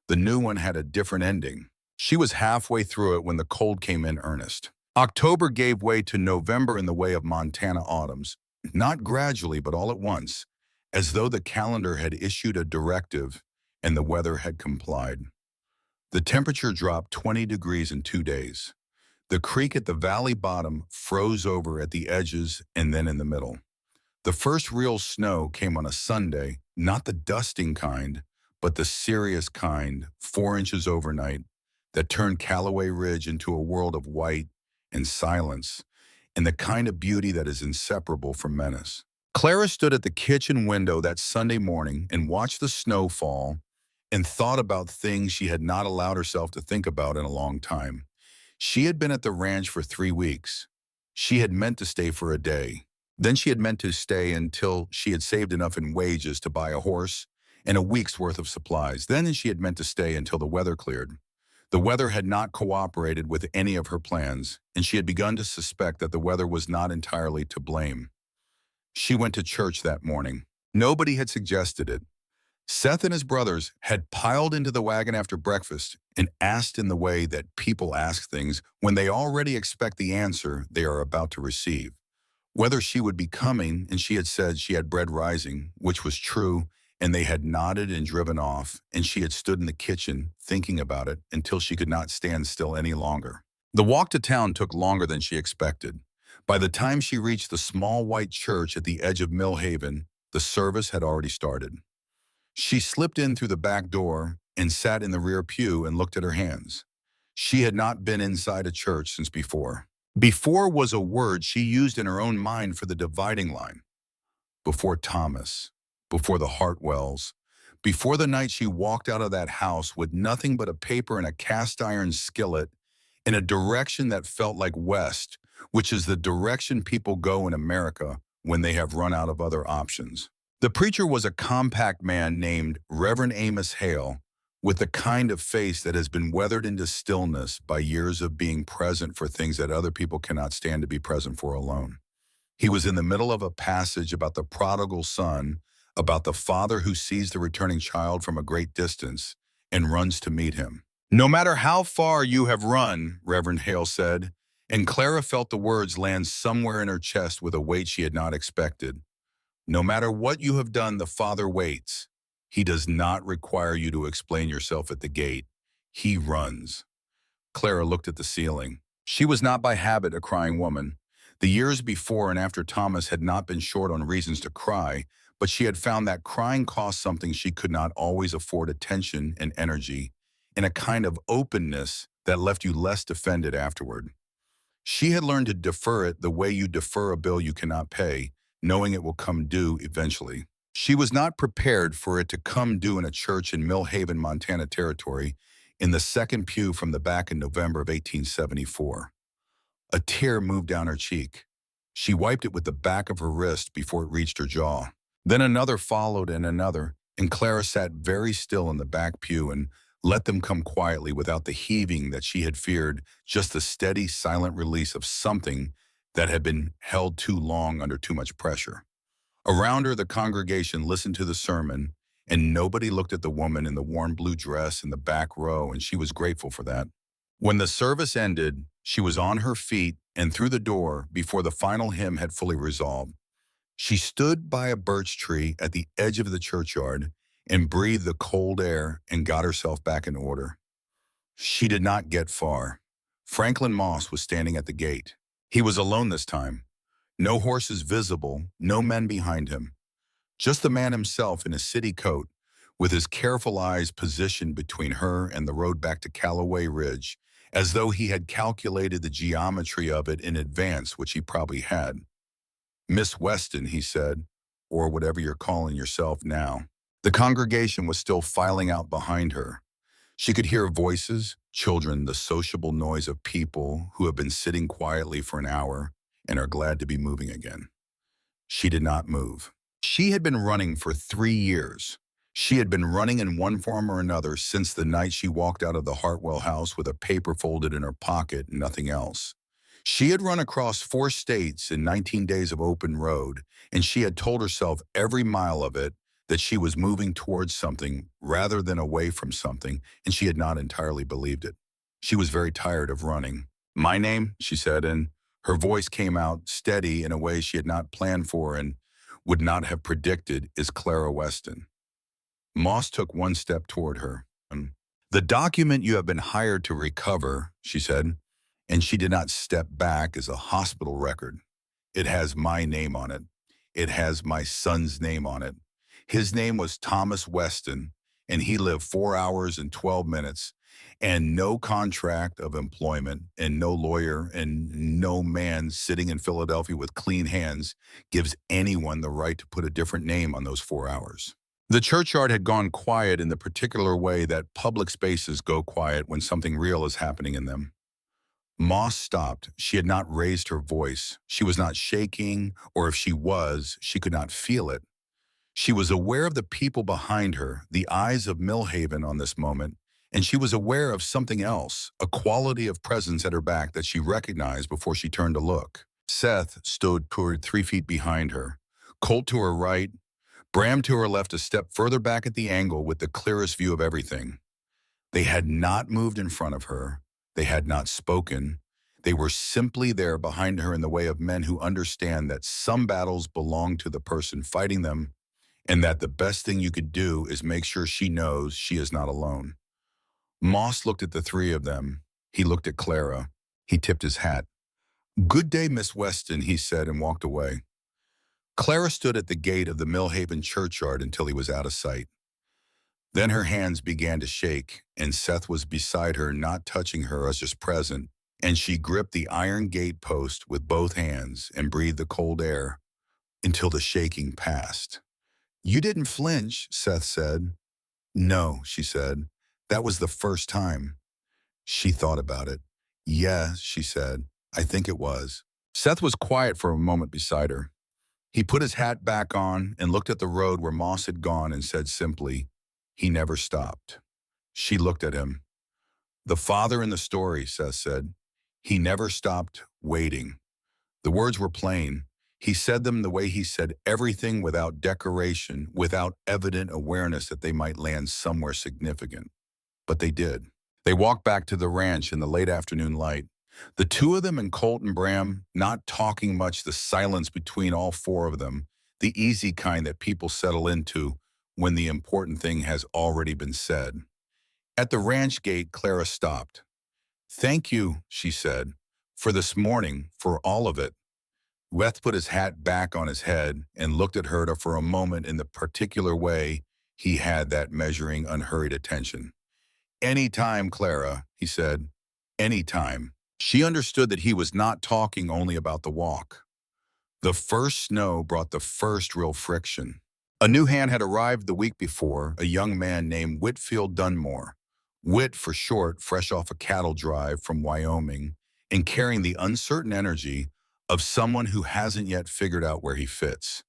Speaker 1: The new one had a different ending. She was halfway through it when the cold came in earnest. October gave way to November in the way of Montana autumns, not gradually but all at once, as though the calendar had issued a directive and the weather had complied. The temperature dropped 20 degrees in 2 days. The creek at the valley bottom froze over at the edges and then in the middle. The first real snow came on a Sunday, not the dusting kind, but the serious kind, 4 inches overnight, that turned Callaway Ridge into a world of white and silence, and the kind of beauty that is inseparable from menace. Clara stood at the kitchen window that Sunday morning and watched the snow fall and thought about things she had not allowed herself to think about in a long time. She had been at the ranch for 3 weeks. She had meant to stay for a day. Then she had meant to stay until she had saved enough in wages to buy a horse and a week's worth of supplies. Then she had meant to stay until the weather cleared. The weather had not cooperated with any of her plans, and she had begun to suspect that the weather was not entirely to blame. She went to church that morning. Nobody had suggested it. Seth and his brothers had piled into the wagon after breakfast and asked in the way that people ask things when they already expect the answer they are about to receive. Whether she would be coming, and she had said she had bread rising, which was true, and they had nodded and driven off, and she had stood in the kitchen thinking about it until she could not stand still any longer. The walk to town took longer than she expected. By the time she reached the small white church at the edge of Mill Haven, the service had already started. She slipped in through the back door and sat in the rear pew and looked at her hands. She had not been inside a church since before. Before was a word she used in her own mind for the dividing line. Before Thomas, before the Hartwells, before the night she walked out of that house with nothing but a paper and a cast iron skillet in a direction that felt like west, which is the direction people go in America when they have run out of other options. The preacher was a compact man named Reverend Amos Hale, with the kind of face that has been weathered into stillness by years of being present for things that other people cannot stand to be present for alone. He was in the middle of a passage about the prodigal son, about the father who sees the returning child from a great distance and runs to meet him. "No matter how far you have run," Reverend Hale said, and Clara felt the words land somewhere in her chest with a weight she had not expected. "No matter what you have done, the Father waits. He does not require you to explain yourself at the gate. He runs." Clara looked at the ceiling. She was not by habit a crying woman. The years before and after Thomas had not been short on reasons to cry, but she had found that crying cost something she could not always afford: attention and energy, and a kind of openness that left you less defended afterward. She had learned to defer it the way you defer a bill you cannot pay, knowing it will come due eventually. She was not prepared for it to come due in a church in Mill Haven, Montana Territory, in the second pew from the back in November of 1874. A tear moved down her cheek. She wiped it with the back of her wrist before it reached her jaw. Then another followed and another, and Clara sat very still in the back pew and let them come quietly without the heaving that she had feared, just the steady, silent release of something that had been held too long under too much pressure. Around her, the congregation listened to the sermon, and nobody looked at the woman in the warm blue dress in the back row, and she was grateful for that. When the service ended, she was on her feet and through the door before the final hymn had fully resolved. She stood by a birch tree at the edge of the churchyard and breathed the cold air and got herself back in order. She did not get far. Franklin Moss was standing at the gate. He was alone this time. No horses visible, no men behind him. Just the man himself in a city coat, with his careful eyes positioned between her and the road back to Callaway Ridge, as though he had calculated the geometry of it in advance, which he probably had. "Miss Weston," he said, "or whatever you're calling yourself now." The congregation was still filing out behind her. She could hear voices, children, the sociable noise of people who have been sitting quietly for an hour and are glad to be moving again. She did not move. She had been running for 3 years. She had been running in one form or another since the night she walked out of the Hartwell house with a paper folded in her pocket and nothing else. She had run across 4 states in 19 days of open road, and she had told herself every mile of it that she was moving towards something rather than away from something, and she had not entirely believed it. She was very tired of running. "My name," she said, and her voice came out steady in a way she had not planned for, and would not have predicted is Clara Weston. Moss took one step toward her. The document you have been hired to recover, she said, and she did not step back, is a hospital record. It has my name on it. It has my son's name on it. His name was Thomas Weston, and he lived 4 hours and 12 minutes, and no contract of employment, and no lawyer, and no man sitting in Philadelphia with clean hands gives anyone the right to put a different name on those 4 hours. The churchyard had gone quiet in the particular way that public spaces go quiet when something real is happening in them. Moss stopped. She had not raised her voice. She was not shaking, or if she was, she could not feel it. She was aware of the people behind her, the eyes of Millhaven on this moment, and she was aware of something else, a quality of presence at her back that she recognized before she turned to look. Seth stood toward 3 feet behind her, Colt to her right, Bram to her left, a step further back at the angle with the clearest view of everything. They had not moved in front of her. They had not spoken. They were simply there behind her in the way of men who understand that some battles belong to the person fighting them, and that the best thing you could do is make sure she knows she is not alone. Moss looked at the three of them. He looked at Clara. He tipped his hat. "Good day, Miss Weston," he said, and walked away. Clara stood at the gate of the Millhaven churchyard until he was out of sight. Then her hands began to shake, and Seth was beside her, not touching her as just present, and she gripped the iron gate post with both hands and breathed the cold air until the shaking passed. "You didn't flinch," Seth said. "No," she said. "That was the first time." She thought about it. "Yes," she said. "I think it was." Seth was quiet for a moment beside her. He put his hat back on and looked at the road where Moss had gone and said simply, "He never stopped." She looked at him. "The father in the story," Seth said. "He never stopped waiting." The words were plain. He said them the way he said everything, without decoration, without evident awareness that they might land somewhere significant. But they did. They walked back to the ranch in the late afternoon light. The two of them and Colt and Bram, not talking much, the silence between all four of them, the easy kind that people settle into when the important thing has already been said. At the ranch gate, Clara stopped. "Thank you," she said, "for this morning, for all of it." Weth put his hat back on his head and looked at her for a moment in the particular way he had that measuring, unhurried attention. "Any time, Clara," he said. "Any time." She understood that he was not talking only about the walk. The first snow brought the first real friction. A new hand had arrived the week before, a young man named Whitfield Dunmore. Whit for short, fresh off a cattle drive from Wyoming, and carrying the uncertain energy of someone who hasn't yet figured out where he fits.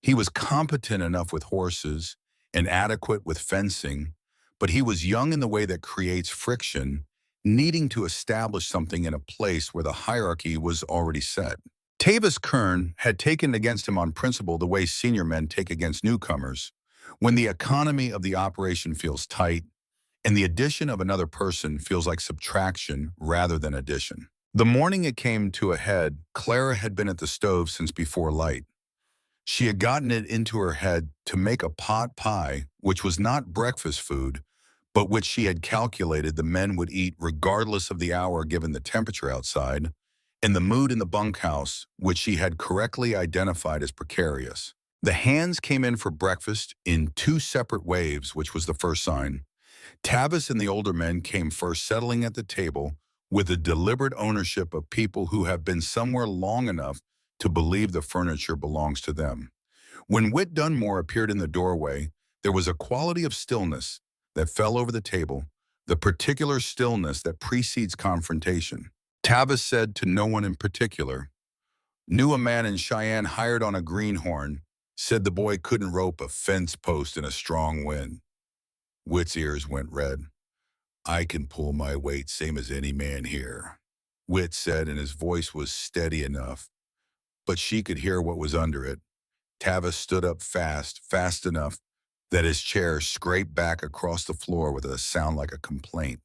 Speaker 1: He was competent enough with horses and adequate with fencing, but he was young in the way that creates friction, needing to establish something in a place where the hierarchy was already set. Tavis Kern had taken against him on principle the way senior men take against newcomers, when the economy of the operation feels tight and the addition of another person feels like subtraction rather than addition. The morning it came to a head, Clara had been at the stove since before light. She had gotten it into her head to make a pot pie, which was not breakfast food, but which she had calculated the men would eat regardless of the hour given the temperature outside, and the mood in the bunkhouse, which she had correctly identified as precarious. The hands came in for breakfast in 2 separate waves, which was the first sign. Tavis and the older men came first, settling at the table with a deliberate ownership of people who have been somewhere long enough to believe the furniture belongs to them. When Whit Dunmore appeared in the doorway, there was a quality of stillness that fell over the table, the particular stillness that precedes confrontation. Tavis said to no one in particular, "Knew a man in Cheyenne hired on a greenhorn, said the boy couldn't rope a fence post in a strong wind." Whit's ears went red. "I can pull my weight same as any man here," Whit said, and his voice was steady enough, but she could hear what was under it. Tavis stood up fast enough that his chair scraped back across the floor with a sound like a complaint.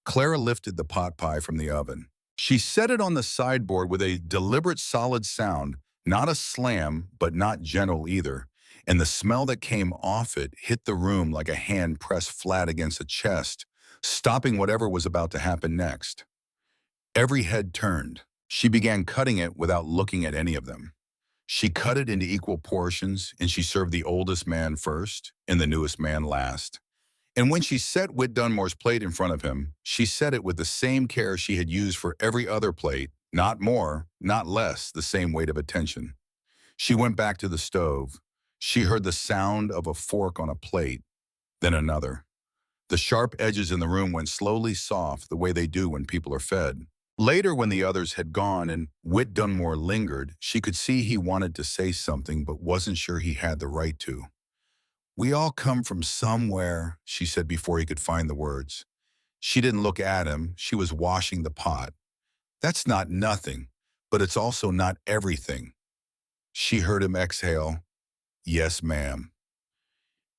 Speaker 1: Clara lifted the pot pie from the oven. She set it on the sideboard with a deliberate solid sound, Not a slam, but not gentle either, and the smell that came off it hit the room like a hand pressed flat against a chest, stopping whatever was about to happen next. Every head turned. She began cutting it without looking at any of them. She cut it into equal portions, and she served the oldest man first and the newest man last. And when she set Whit Dunmore's plate in front of him, she set it with the same care she had used for every other plate, not more, not less, the same weight of attention. She went back to the stove. She heard the sound of a fork on a plate, then another. The sharp edges in the room went slowly soft the way they do when people are fed. Later, when the others had gone and Whit Dunmore lingered, she could see he wanted to say something but wasn't sure he had the right to. "We all come from somewhere," she said before he could find the words. She didn't look at him. She was washing the pot. "That's not nothing, but it's also not everything." She heard him exhale, "Yes, ma'am."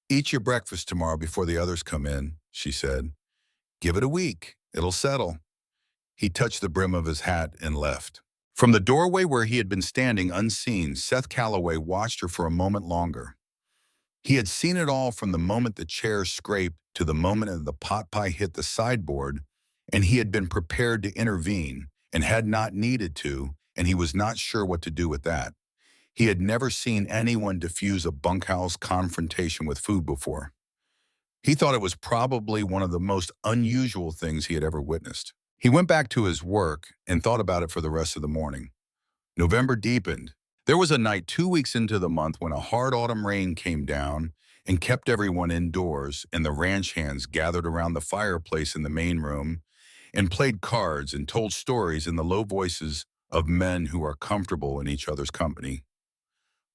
Speaker 1: "Eat your breakfast tomorrow before the others come in," she said. "Give it a week. It'll settle." He touched the brim of his hat and left. From the doorway where he had been standing unseen, Seth Calloway watched her for a moment longer. He had seen it all from the moment the chair scraped to the moment that the pot pie hit the sideboard, and he had been prepared to intervene and had not needed to, and he was not sure what to do with that. He had never seen anyone diffuse a bunkhouse confrontation with food before. He thought it was probably one of the most unusual things he had ever witnessed. He went back to his work and thought about it for the rest of the morning. November deepened. There was a night 2 weeks into the month when a hard autumn rain came down and kept everyone indoors, and the ranch hands gathered around the fireplace in the main room and played cards and told stories in the low voices of men who are comfortable in each other's company.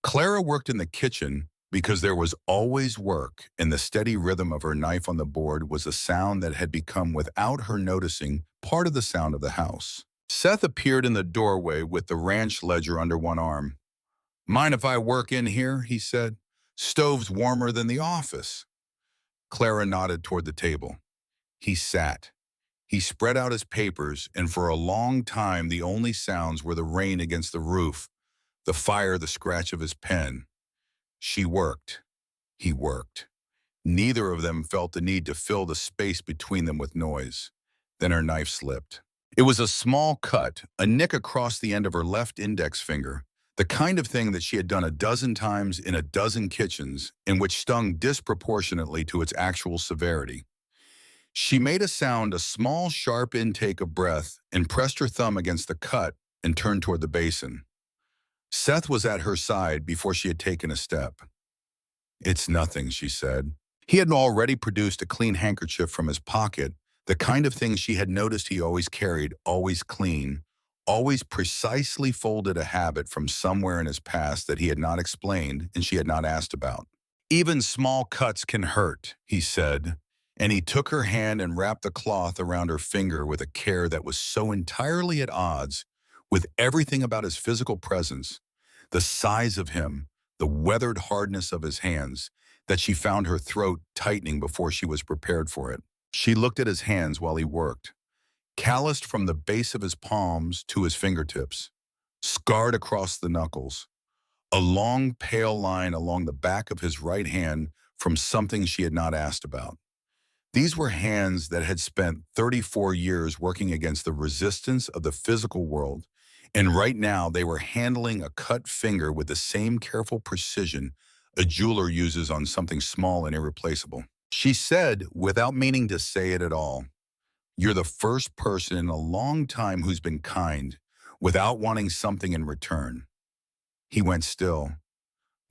Speaker 1: Clara worked in the kitchen because there was always work, and the steady rhythm of her knife on the board was a sound that had become, without her noticing, part of the sound of the house. Seth appeared in the doorway with the ranch ledger under one arm. "Mind if I work in here?" he said. "Stove's warmer than the office." Clara nodded toward the table. He sat. He spread out his papers, and for a long time the only sounds were the rain against the roof, the fire, the scratch of his pen. She worked. He worked. Neither of them felt the need to fill the space between them with noise. Then her knife slipped. It was a small cut, a nick across the end of her left index finger, the kind of thing that she had done a dozen times in a dozen kitchens, and which stung disproportionately to its actual severity. She made a sound, a small, sharp intake of breath, and pressed her thumb against the cut and turned toward the basin. Seth was at her side before she had taken a step. "It's nothing," she said. He had already produced a clean handkerchief from his pocket, the kind of thing she had noticed he always carried, always clean, always precisely folded, a habit from somewhere in his past that he had not explained and she had not asked about. "Even small cuts can hurt," he said, and he took her hand and wrapped the cloth around her finger with a care that was so entirely at odds with everything about his physical presence, the size of him, the weathered hardness of his hands, that she found her throat tightening before she was prepared for it. She looked at his hands while he worked, calloused from the base of his palms to his fingertips, scarred across the knuckles, a long pale line along the back of his right hand from something she had not asked about. These were hands that had spent 34 years working against the resistance of the physical world, and right now they were handling a cut finger with the same careful precision a jeweler uses on something small and irreplaceable. She said, without meaning to say it at all, "You're the first person in a long time who's been kind, without wanting something in return." He went still.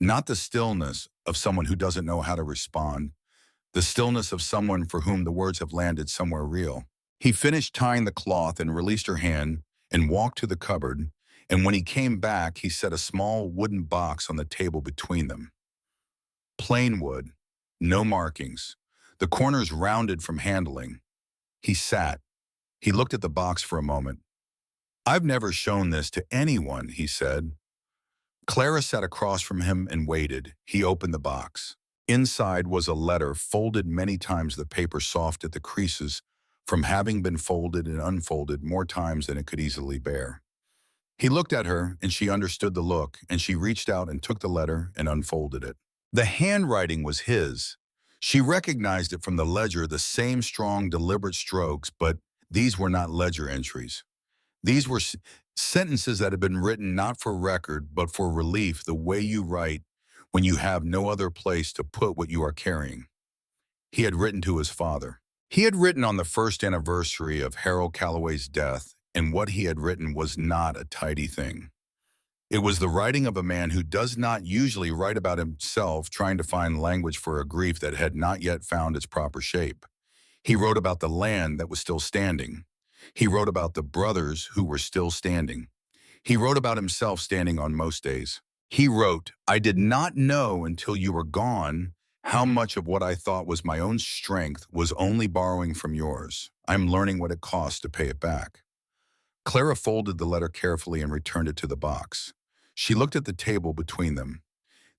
Speaker 1: Not the stillness of someone who doesn't know how to respond, the stillness of someone for whom the words have landed somewhere real. He finished tying the cloth and released her hand and walked to the cupboard, and when he came back, he set a small wooden box on the table between them. Plain wood, no markings, the corners rounded from handling. He sat. He looked at the box for a moment. "I've never shown this to anyone," he said. Clara sat across from him and waited. He opened the box. Inside was a letter folded many times, the paper soft at the creases from having been folded and unfolded more times than it could easily bear. He looked at her, and she understood the look, and she reached out and took the letter and unfolded it. The handwriting was his. She recognized it from the ledger, the same strong, deliberate strokes, but these were not ledger entries. These were sentences that had been written not for record, but for relief, the way you write when you have no other place to put what you are carrying. He had written to his father. He had written on the first anniversary of Harold Calloway's death, and what he had written was not a tidy thing. It was the writing of a man who does not usually write about himself, trying to find language for a grief that had not yet found its proper shape. He wrote about the land that was still standing. He wrote about the brothers who were still standing. He wrote about himself standing on most days. He wrote, "I did not know until you were gone how much of what I thought was my own strength was only borrowing from yours. I'm learning what it costs to pay it back." Clara folded the letter carefully and returned it to the box. She looked at the table between them.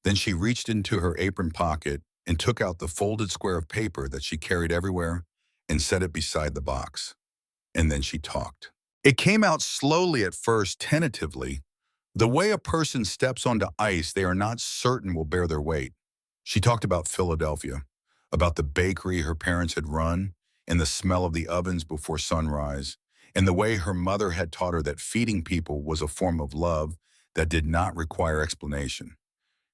Speaker 1: Then she reached into her apron pocket and took out the folded square of paper that she carried everywhere and set it beside the box. And then she talked. It came out slowly at first, tentatively. The way a person steps onto ice they are not certain will bear their weight. She talked about Philadelphia, about the bakery her parents had run, and the smell of the ovens before sunrise, and the way her mother had taught her that feeding people was a form of love that did not require explanation.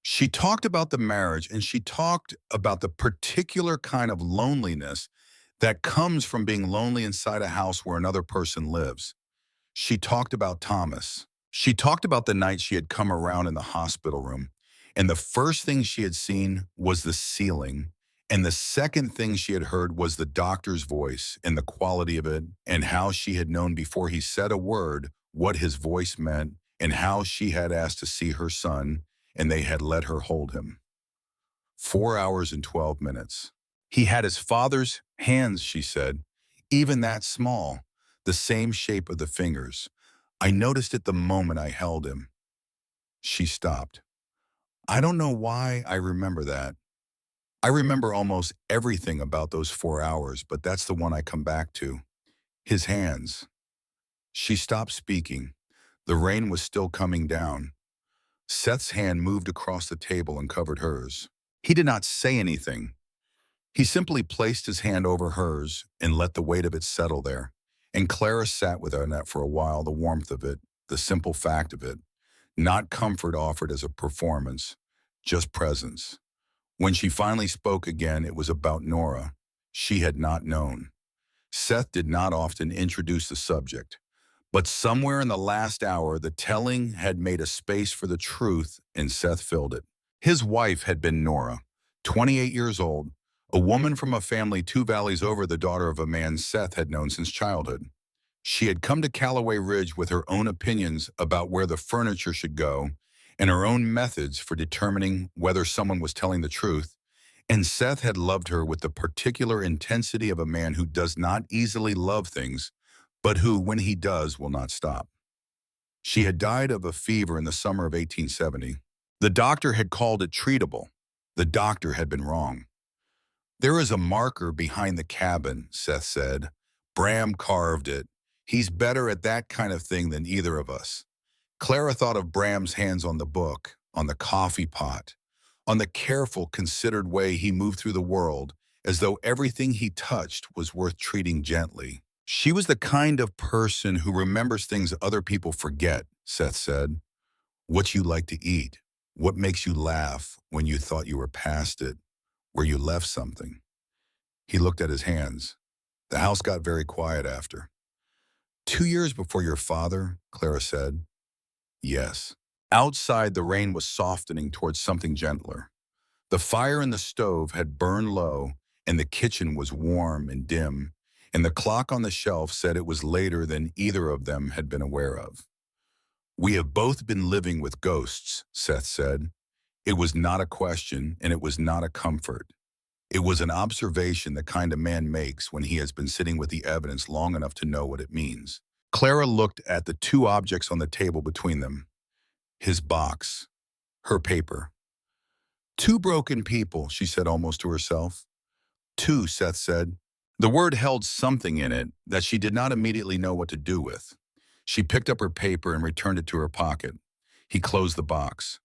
Speaker 1: She talked about the marriage, and she talked about the particular kind of loneliness that comes from being lonely inside a house where another person lives. She talked about Thomas. She talked about the night she had come around in the hospital room, and the first thing she had seen was the ceiling, and the second thing she had heard was the doctor's voice and the quality of it, and how she had known before he said a word what his voice meant, and how she had asked to see her son, and they had let her hold him. 4 hours and 12 minutes. He had his father's hands, she said, even that small, the same shape of the fingers. I noticed it the moment I held him. She stopped. I don't know why I remember that. I remember almost everything about those 4 hours, but that's the one I come back to. His hands. She stopped speaking. The rain was still coming down. Seth's hand moved across the table and covered hers. He did not say anything. He simply placed his hand over hers and let the weight of it settle there. And Clara sat with Annette for a while, the warmth of it, the simple fact of it. Not comfort offered as a performance, just presence. When she finally spoke again, it was about Nora. She had not known. Seth did not often introduce the subject, but somewhere in the last hour, the telling had made a space for the truth, and Seth filled it. His wife had been Nora, 28 years old, a woman from a family 2 valleys over, the daughter of a man Seth had known since childhood. She had come to Calloway Ridge with her own opinions about where the furniture should go and her own methods for determining whether someone was telling the truth, and Seth had loved her with the particular intensity of a man who does not easily love things, but who, when he does, will not stop. She had died of a fever in the summer of 1870. The doctor had called it treatable. The doctor had been wrong. "There is a marker behind the cabin," Seth said. "Bram carved it. He's better at that kind of thing than either of us." Clara thought of Bram's hands on the book, on the coffee pot, on the careful, considered way he moved through the world, as though everything he touched was worth treating gently. "She was the kind of person who remembers things other people forget," Seth said. "What you like to eat, what makes you laugh when you thought you were past it, where you left something." He looked at his hands. The house got very quiet after. 2 years before your father," Clara said. "Yes." Outside, the rain was softening towards something gentler. The fire in the stove had burned low, and the kitchen was warm and dim, and the clock on the shelf said it was later than either of them had been aware of. "We have both been living with ghosts," Seth said. It was not a question, and it was not a comfort. It was an observation the kind of man makes when he has been sitting with the evidence long enough to know what it means. Clara looked at the 2 objects on the table between them. His box, her paper. 2 broken people, she said almost to herself. 2, Seth said. The word held something in it that she did not immediately know what to do with. She picked up her paper and returned it to her pocket. He closed the box.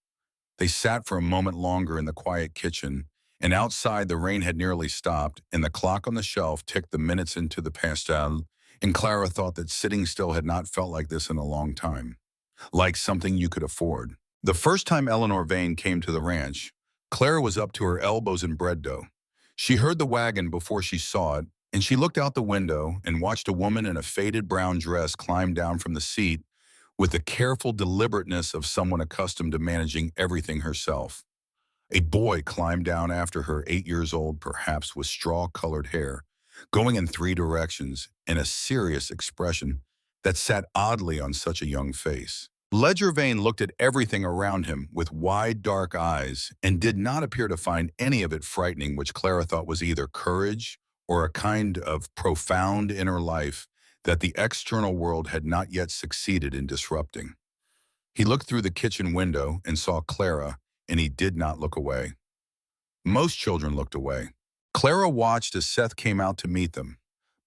Speaker 1: They sat for a moment longer in the quiet kitchen, and outside the rain had nearly stopped, and the clock on the shelf ticked the minutes into the pastel, and Clara thought that sitting still had not felt like this in a long time, like something you could afford. The first time Eleanor Vane came to the ranch, Clara was up to her elbows in bread dough. She heard the wagon before she saw it, and she looked out the window and watched a woman in a faded brown dress climb down from the seat with the careful deliberateness of someone accustomed to managing everything herself. A boy climbed down after her, 8 years old perhaps, with straw-colored hair, going in 3 directions, and a serious expression that sat oddly on such a young face. Ledger Vane looked at everything around him with wide, dark eyes and did not appear to find any of it frightening, which Clara thought was either courage or a kind of profound inner life that the external world had not yet succeeded in disrupting. He looked through the kitchen window and saw Clara, and he did not look away. Most children looked away. Clara watched as Seth came out to meet them.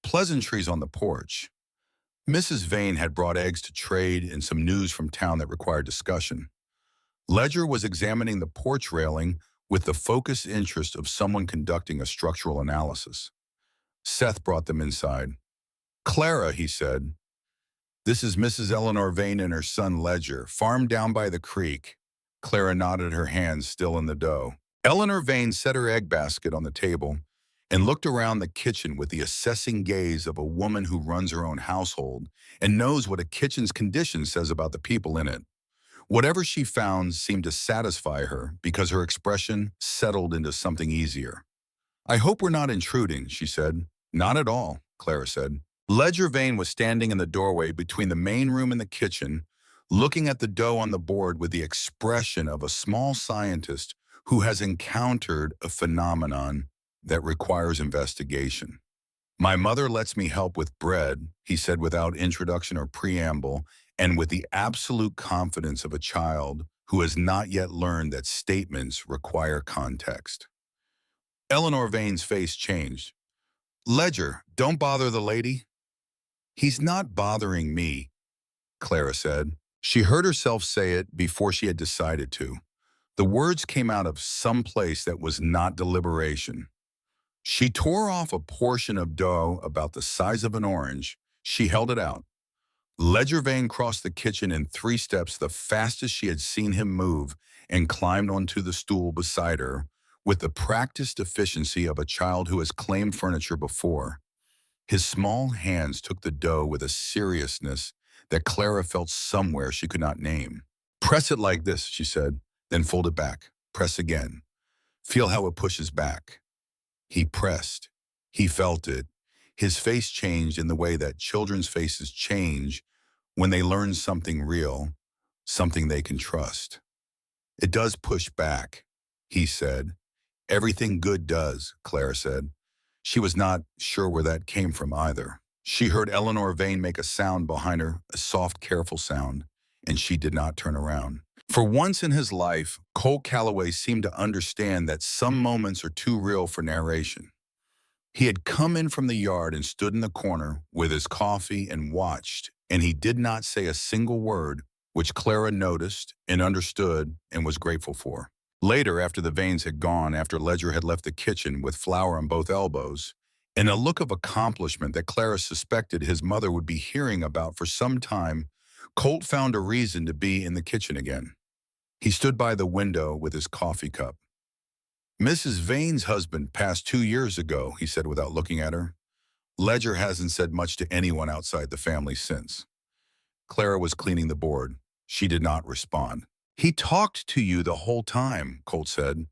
Speaker 1: Pleasantries on the porch. Mrs. Vane had brought eggs to trade and some news from town that required discussion. Ledger was examining the porch railing with the focused interest of someone conducting a structural analysis. Seth brought them inside. "Clara," he said, "this is Mrs. Eleanor Vane and her son Ledger, farm down by the creek." Clara nodded, her hands still in the dough. Eleanor Vane set her egg basket on the table and looked around the kitchen with the assessing gaze of a woman who runs her own household and knows what a kitchen's condition says about the people in it. Whatever she found seemed to satisfy her because her expression settled into something easier. "I hope we're not intruding," she said. "Not at all," Clara said. Ledger Vane was standing in the doorway between the main room and the kitchen, looking at the dough on the board with the expression of a small scientist who has encountered a phenomenon that requires investigation. "My mother lets me help with bread," he said without introduction or preamble, and with the absolute confidence of a child who has not yet learned that statements require context. Eleanor Vane's face changed. "Ledger, don't bother the lady." "He's not bothering me," Clara said. She heard herself say it before she had decided to. The words came out of some place that was not deliberation. She tore off a portion of dough about the size of an orange. She held it out. Ledger Vane crossed the kitchen in 3 steps, the fastest she had seen him move, and climbed onto the stool beside her with the practiced efficiency of a child who has claimed furniture before. His small hands took the dough with a seriousness that Clara felt somewhere she could not name. "Press it like this," she said, "then fold it back. Press again. Feel how it pushes back." He pressed. He felt it. His face changed in the way that children's faces change when they learn something real, something they can trust. "It does push back," he said. "Everything good does," Clara said. She was not sure where that came from either. She heard Eleanor Vane make a sound behind her, a soft, careful sound, and she did not turn around. For once in his life, Colt Calloway seemed to understand that some moments are too real for narration. He had come in from the yard and stood in the corner with his coffee and watched, and he did not say a single word, which Clara noticed and understood and was grateful for. Later, after the Vanes had gone, after Ledger had left the kitchen with flour on both elbows, and a look of accomplishment that Clara suspected his mother would be hearing about for some time, Colt found a reason to be in the kitchen again. He stood by the window with his coffee cup. "Mrs. Vane's husband passed 2 years ago," he said without looking at her. "Ledger hasn't said much to anyone outside the family since." Clara was cleaning the board. She did not respond. "He talked to you the whole time," Colt said.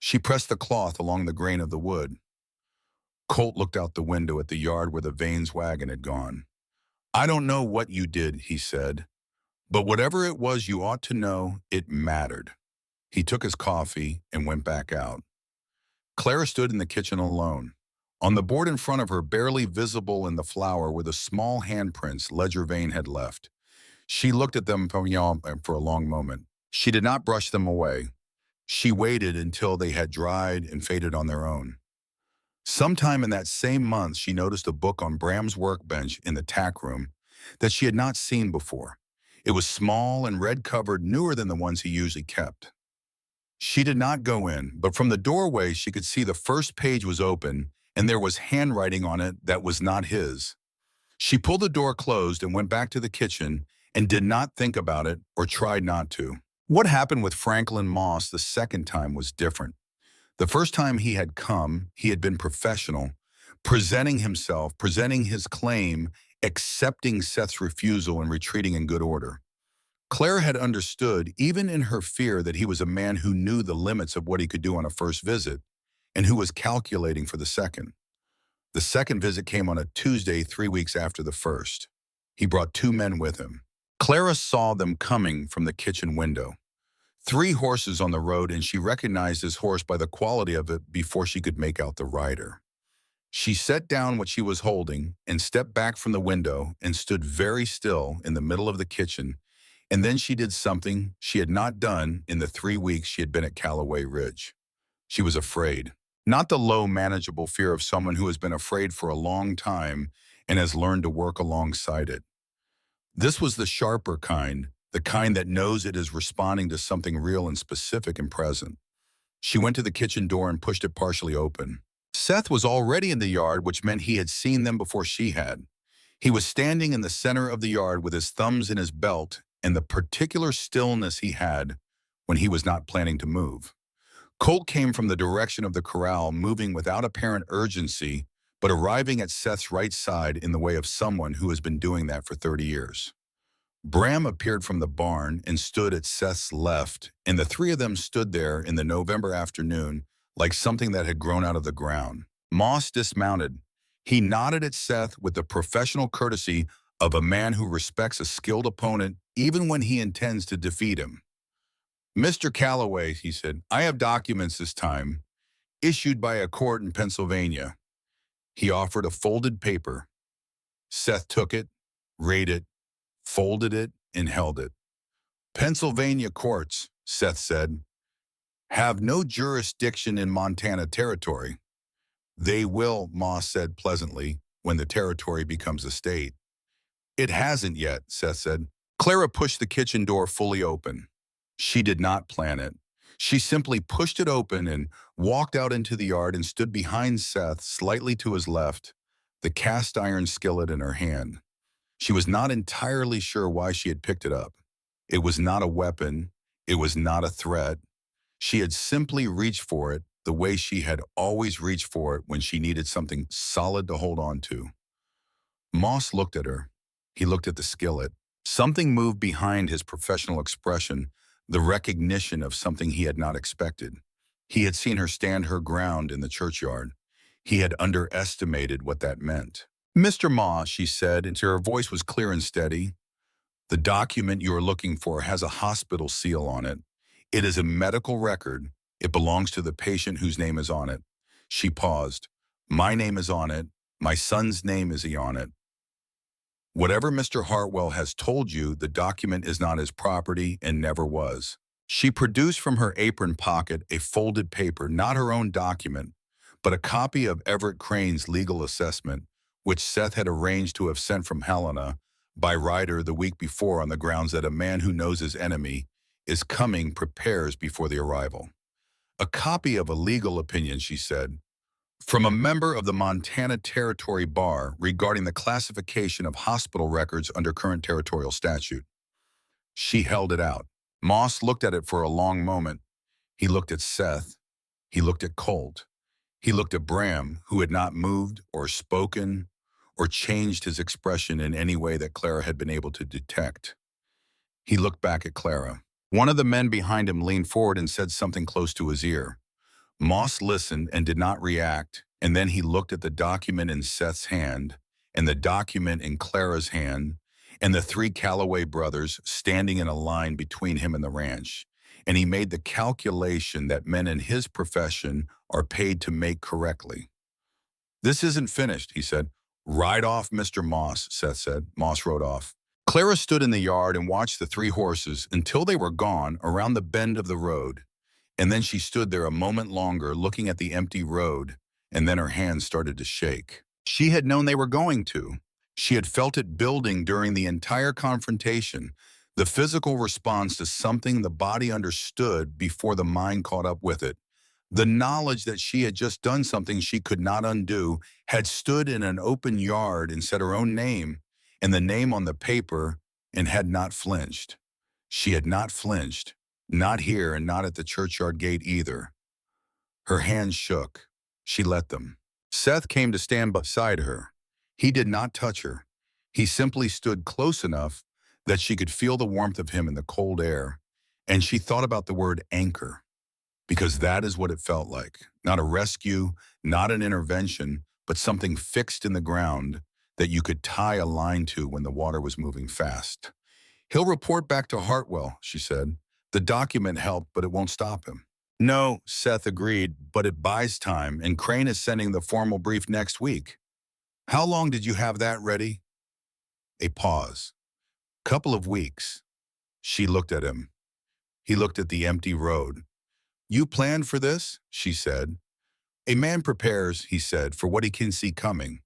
Speaker 1: She pressed the cloth along the grain of the wood. Colt looked out the window at the yard where the Vane's wagon had gone. "I don't know what you did," he said, "but whatever it was, you ought to know it mattered." He took his coffee and went back out. Clara stood in the kitchen alone. On the board in front of her, barely visible in the flour, were the small handprints Ledger Vane had left. She looked at them for a long moment. She did not brush them away. She waited until they had dried and faded on their own. Sometime in that same month, she noticed a book on Bram's workbench in the tack room that she had not seen before. It was small and red-covered, newer than the ones he usually kept. She did not go in, but from the doorway she could see the first page was open, and there was handwriting on it that was not his. She pulled the door closed and went back to the kitchen and did not think about it or tried not to. What happened with Franklin Moss the second time was different. The first time he had come, he had been professional, presenting himself, presenting his claim, accepting Seth's refusal and retreating in good order. Clara had understood, even in her fear, that he was a man who knew the limits of what he could do on a first visit and who was calculating for the second. The second visit came on a Tuesday 3 weeks after the first. He brought 2 men with him. Clara saw them coming from the kitchen window. 3 horses on the road, and she recognized his horse by the quality of it before she could make out the rider. She set down what she was holding and stepped back from the window and stood very still in the middle of the kitchen, and then she did something she had not done in the 3 weeks she had been at Callaway Ridge. She was afraid. Not the low, manageable fear of someone who has been afraid for a long time and has learned to work alongside it. This was the sharper kind, the kind that knows it is responding to something real and specific and present. She went to the kitchen door and pushed it partially open. Seth was already in the yard, which meant he had seen them before she had. He was standing in the center of the yard with his thumbs in his belt and the particular stillness he had when he was not planning to move. Colt came from the direction of the corral, moving without apparent urgency, but arriving at Seth's right side in the way of someone who has been doing that for 30 years. Bram appeared from the barn and stood at Seth's left, and the 3 of them stood there in the November afternoon like something that had grown out of the ground. Moss dismounted. He nodded at Seth with the professional courtesy of a man who respects a skilled opponent even when he intends to defeat him. "Mr. Callaway," he said, "I have documents this time, issued by a court in Pennsylvania." He offered a folded paper. Seth took it, read it, folded it, and held it. "Pennsylvania courts," Seth said, "have no jurisdiction in Montana territory." "They will," Moss said pleasantly, "when the territory becomes a state." "It hasn't yet," Seth said. Clara pushed the kitchen door fully open. She did not plan it. She simply pushed it open and walked out into the yard and stood behind Seth, slightly to his left, the cast iron skillet in her hand. She was not entirely sure why she had picked it up. It was not a weapon. It was not a threat. She had simply reached for it the way she had always reached for it when she needed something solid to hold on to. Moss looked at her. He looked at the skillet. Something moved behind his professional expression, the recognition of something he had not expected. He had seen her stand her ground in the churchyard. He had underestimated what that meant. "Mr. Moss," she said, and her voice was clear and steady, "the document you are looking for has a hospital seal on it. It is a medical record. It belongs to the patient whose name is on it." She paused. "My name is on it. My son's name is on it. Whatever Mr. Hartwell has told you, the document is not his property and never was." She produced from her apron pocket a folded paper, not her own document, but a copy of Everett Crane's legal assessment, which Seth had arranged to have sent from Helena by Ryder the week before on the grounds that a man who knows his enemy is coming prepares before the arrival. "A copy of a legal opinion," she said, "from a member of the Montana Territory Bar regarding the classification of hospital records under current territorial statute." She held it out. Moss looked at it for a long moment. He looked at Seth. He looked at Colt. He looked at Bram, who had not moved or spoken or changed his expression in any way that Clara had been able to detect. He looked back at Clara. One of the men behind him leaned forward and said something close to his ear. Moss listened and did not react, and then he looked at the document in Seth's hand, and the document in Clara's hand, and the 3 Callaway brothers standing in a line between him and the ranch, and he made the calculation that men in his profession are paid to make correctly. "This isn't finished," he said. "Ride off, Mr. Moss," Seth said. Moss rode off. Clara stood in the yard and watched the 3 horses until they were gone around the bend of the road. And then she stood there a moment longer looking at the empty road, and then her hands started to shake. She had known they were going to. She had felt it building during the entire confrontation, the physical response to something the body understood before the mind caught up with it. The knowledge that she had just done something she could not undo, had stood in an open yard and said her own name and the name on the paper and had not flinched. She had not flinched, not here and not at the churchyard gate either. Her hands shook. She let them. Seth came to stand beside her. He did not touch her. He simply stood close enough that she could feel the warmth of him in the cold air, and she thought about the word anchor, because that is what it felt like. Not a rescue, not an intervention, but something fixed in the ground that you could tie a line to when the water was moving fast. He'll report back to Hartwell, she said. The document helped, but it won't stop him. No, Seth agreed, but it buys time, and Crane is sending the formal brief next week. How long did you have that ready? A pause. Couple of weeks. She looked at him. He looked at the empty road. You planned for this? She said. A man prepares, he said, for what he can see coming.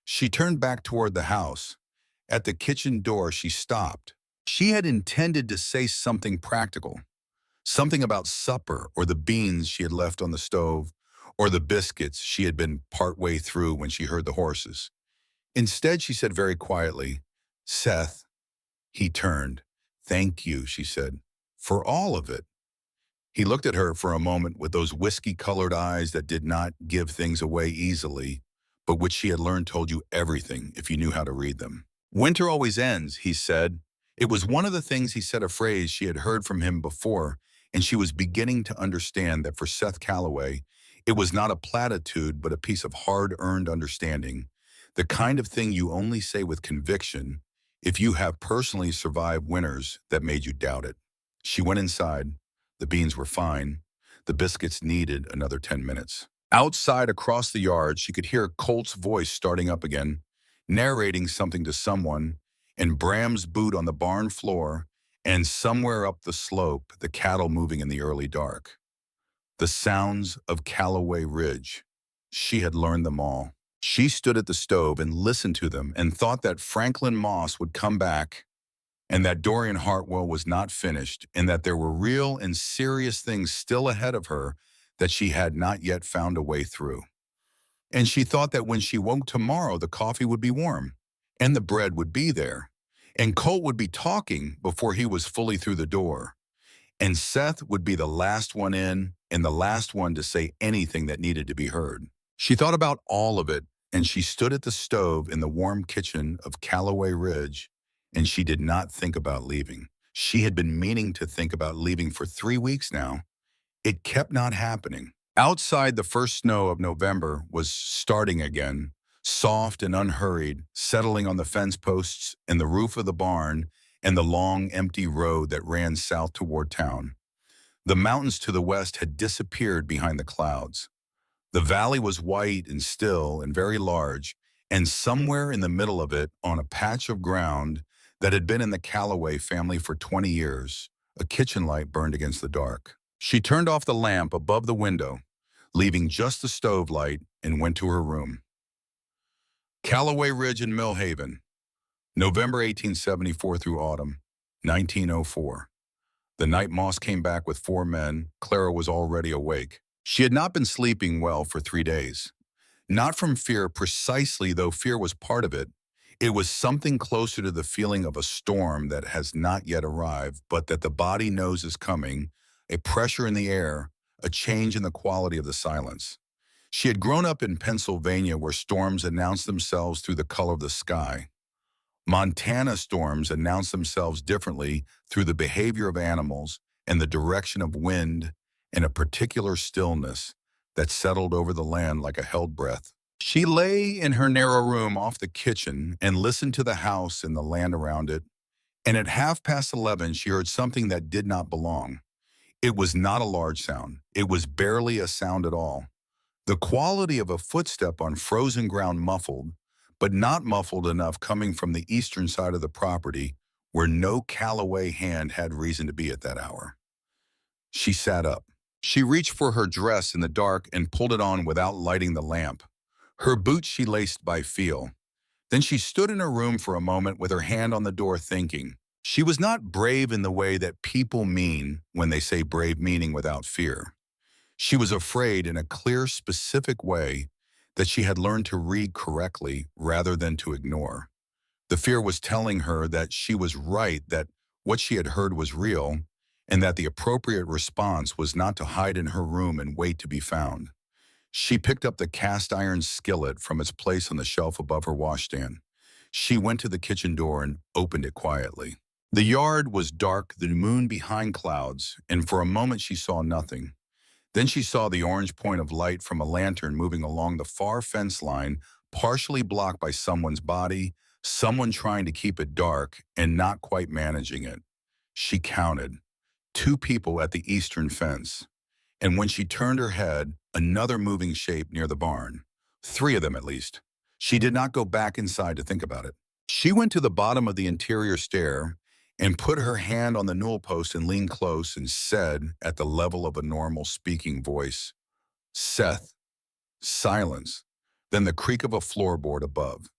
Speaker 1: She turned back toward the house. At the kitchen door, she stopped. She had intended to say something practical. Something about supper or the beans she had left on the stove or the biscuits she had been partway through when she heard the horses. Instead, she said very quietly, Seth. He turned. Thank you, she said, for all of it. He looked at her for a moment with those whiskey-colored eyes that did not give things away easily, but which she had learned told you everything if you knew how to read them. Winter always ends, he said. It was one of the things he said, a phrase she had heard from him before, and she was beginning to understand that for Seth Calloway, it was not a platitude but a piece of hard-earned understanding, the kind of thing you only say with conviction if you have personally survived winters that made you doubt it. She went inside. The beans were fine. The biscuits needed another 10 minutes. Outside across the yard, she could hear Colt's voice starting up again, narrating something to someone, and Bram's boot on the barn floor, and somewhere up the slope, the cattle moving in the early dark. The sounds of Calloway Ridge. She had learned them all. She stood at the stove and listened to them and thought that Franklin Moss would come back and that Dorian Hartwell was not finished and that there were real and serious things still ahead of her that she had not yet found a way through. And she thought that when she woke tomorrow, the coffee would be warm and the bread would be there and Colt would be talking before he was fully through the door. And Seth would be the last one in and the last one to say anything that needed to be heard. She thought about all of it, and she stood at the stove in the warm kitchen of Calloway Ridge, and she did not think about leaving. She had been meaning to think about leaving for 3 weeks now. It kept not happening. Outside, the first snow of November was starting again, soft and unhurried, settling on the fence posts and the roof of the barn and the long, empty road that ran south toward town. The mountains to the west had disappeared behind the clouds. The valley was white and still and very large, and somewhere in the middle of it, on a patch of ground that had been in the Calloway family for 20 years, a kitchen light burned against the dark. She turned off the lamp above the window, leaving just the stove light, and went to her room. Calloway Ridge in Millhaven, November 1874 through autumn, 1904. The night Moss came back with 4 men, Clara was already awake. She had not been sleeping well for 3 days. Not from fear precisely, though fear was part of it. It was something closer to the feeling of a storm that has not yet arrived, but that the body knows is coming, a pressure in the air, a change in the quality of the silence. She had grown up in Pennsylvania where storms announced themselves through the color of the sky. Montana storms announced themselves differently through the behavior of animals and the direction of wind and a particular stillness that settled over the land like a held breath. She lay in her narrow room off the kitchen and listened to the house and the land around it, and at 11:30 she heard something that did not belong. It was not a large sound. It was barely a sound at all. The quality of a footstep on frozen ground muffled, but not muffled enough coming from the eastern side of the property where no Calloway hand had reason to be at that hour. She sat up. She reached for her dress in the dark and pulled it on without lighting the lamp. Her boots she laced by feel. Then she stood in her room for a moment with her hand on the door thinking. She was not brave in the way that people mean when they say brave, meaning without fear. She was afraid in a clear, specific way that she had learned to read correctly rather than to ignore. The fear was telling her that she was right, that what she had heard was real, and that the appropriate response was not to hide in her room and wait to be found. She picked up the cast iron skillet from its place on the shelf above her washstand. She went to the kitchen door and opened it quietly. The yard was dark, the moon behind clouds, and for a moment she saw nothing. Then she saw the orange point of light from a lantern moving along the far fence line, partially blocked by someone's body, someone trying to keep it dark and not quite managing it. She counted. 2 people at the eastern fence. And when she turned her head, another moving shape near the barn. 3 of them at least. She did not go back inside to think about it. She went to the bottom of the interior stair and put her hand on the newel post and leaned close and said at the level of a normal speaking voice, "Seth." Silence. Then the creak of a floorboard above.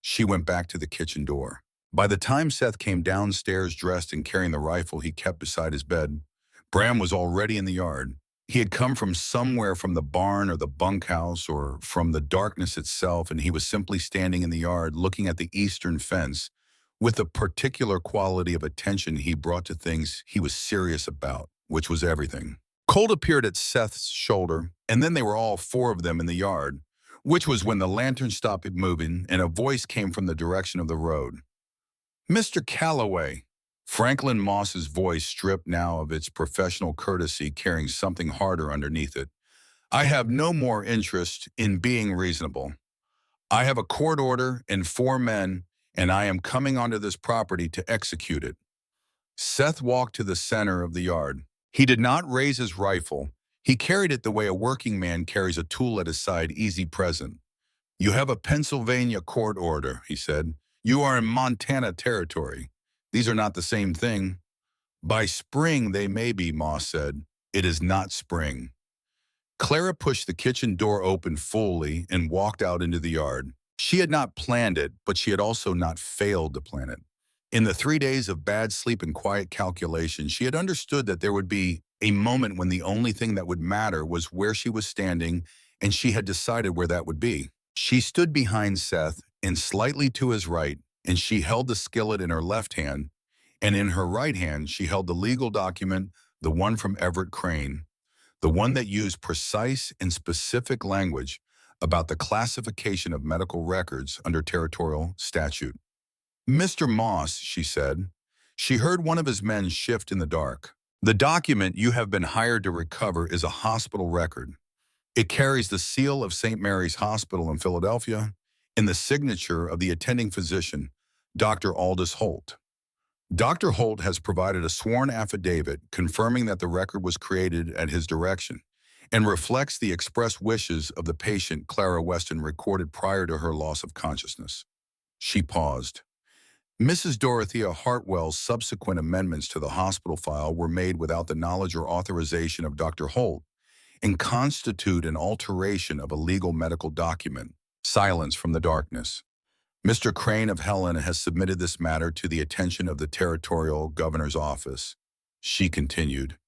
Speaker 1: She went back to the kitchen door. By the time Seth came downstairs dressed and carrying the rifle he kept beside his bed, Bram was already in the yard. He had come from somewhere, from the barn or the bunkhouse or from the darkness itself, and he was simply standing in the yard looking at the eastern fence with a particular quality of attention he brought to things he was serious about, which was everything. Colt appeared at Seth's shoulder, and then they were all 4 of them in the yard, which was when the lantern stopped moving and a voice came from the direction of the road. "Mr. Calloway." Franklin Moss's voice, stripped now of its professional courtesy, carrying something harder underneath it. "I have no more interest in being reasonable. I have a court order and 4 men, and I am coming onto this property to execute it." Seth walked to the center of the yard. He did not raise his rifle. He carried it the way a working man carries a tool at his side, easy present. "You have a Pennsylvania court order," he said. "You are in Montana territory. These are not the same thing." "By spring they may be," Moss said. "It is not spring." Clara pushed the kitchen door open fully and walked out into the yard. She had not planned it, but she had also not failed to plan it. In the 3 days of bad sleep and quiet calculation, she had understood that there would be a moment when the only thing that would matter was where she was standing, and she had decided where that would be. She stood behind Seth and slightly to his right, and she held the skillet in her left hand, and in her right hand she held the legal document, the one from Everett Crane, the one that used precise and specific language about the classification of medical records under territorial statute. "Mr. Moss," she said. She heard one of his men shift in the dark. "The document you have been hired to recover is a hospital record. It carries the seal of St. Mary's Hospital in Philadelphia and the signature of the attending physician, Dr. Aldous Holt. Dr. Holt has provided a sworn affidavit confirming that the record was created at his direction and reflects the express wishes of the patient Clara Weston recorded prior to her loss of consciousness." She paused. Mrs. Dorothea Hartwell's subsequent amendments to the hospital file were made without the knowledge or authorization of Dr. Holt and constitute an alteration of a legal medical document. Silence from the darkness. "Mr. Crane of Helen has submitted this matter to the attention of the Territorial Governor's Office," she continued.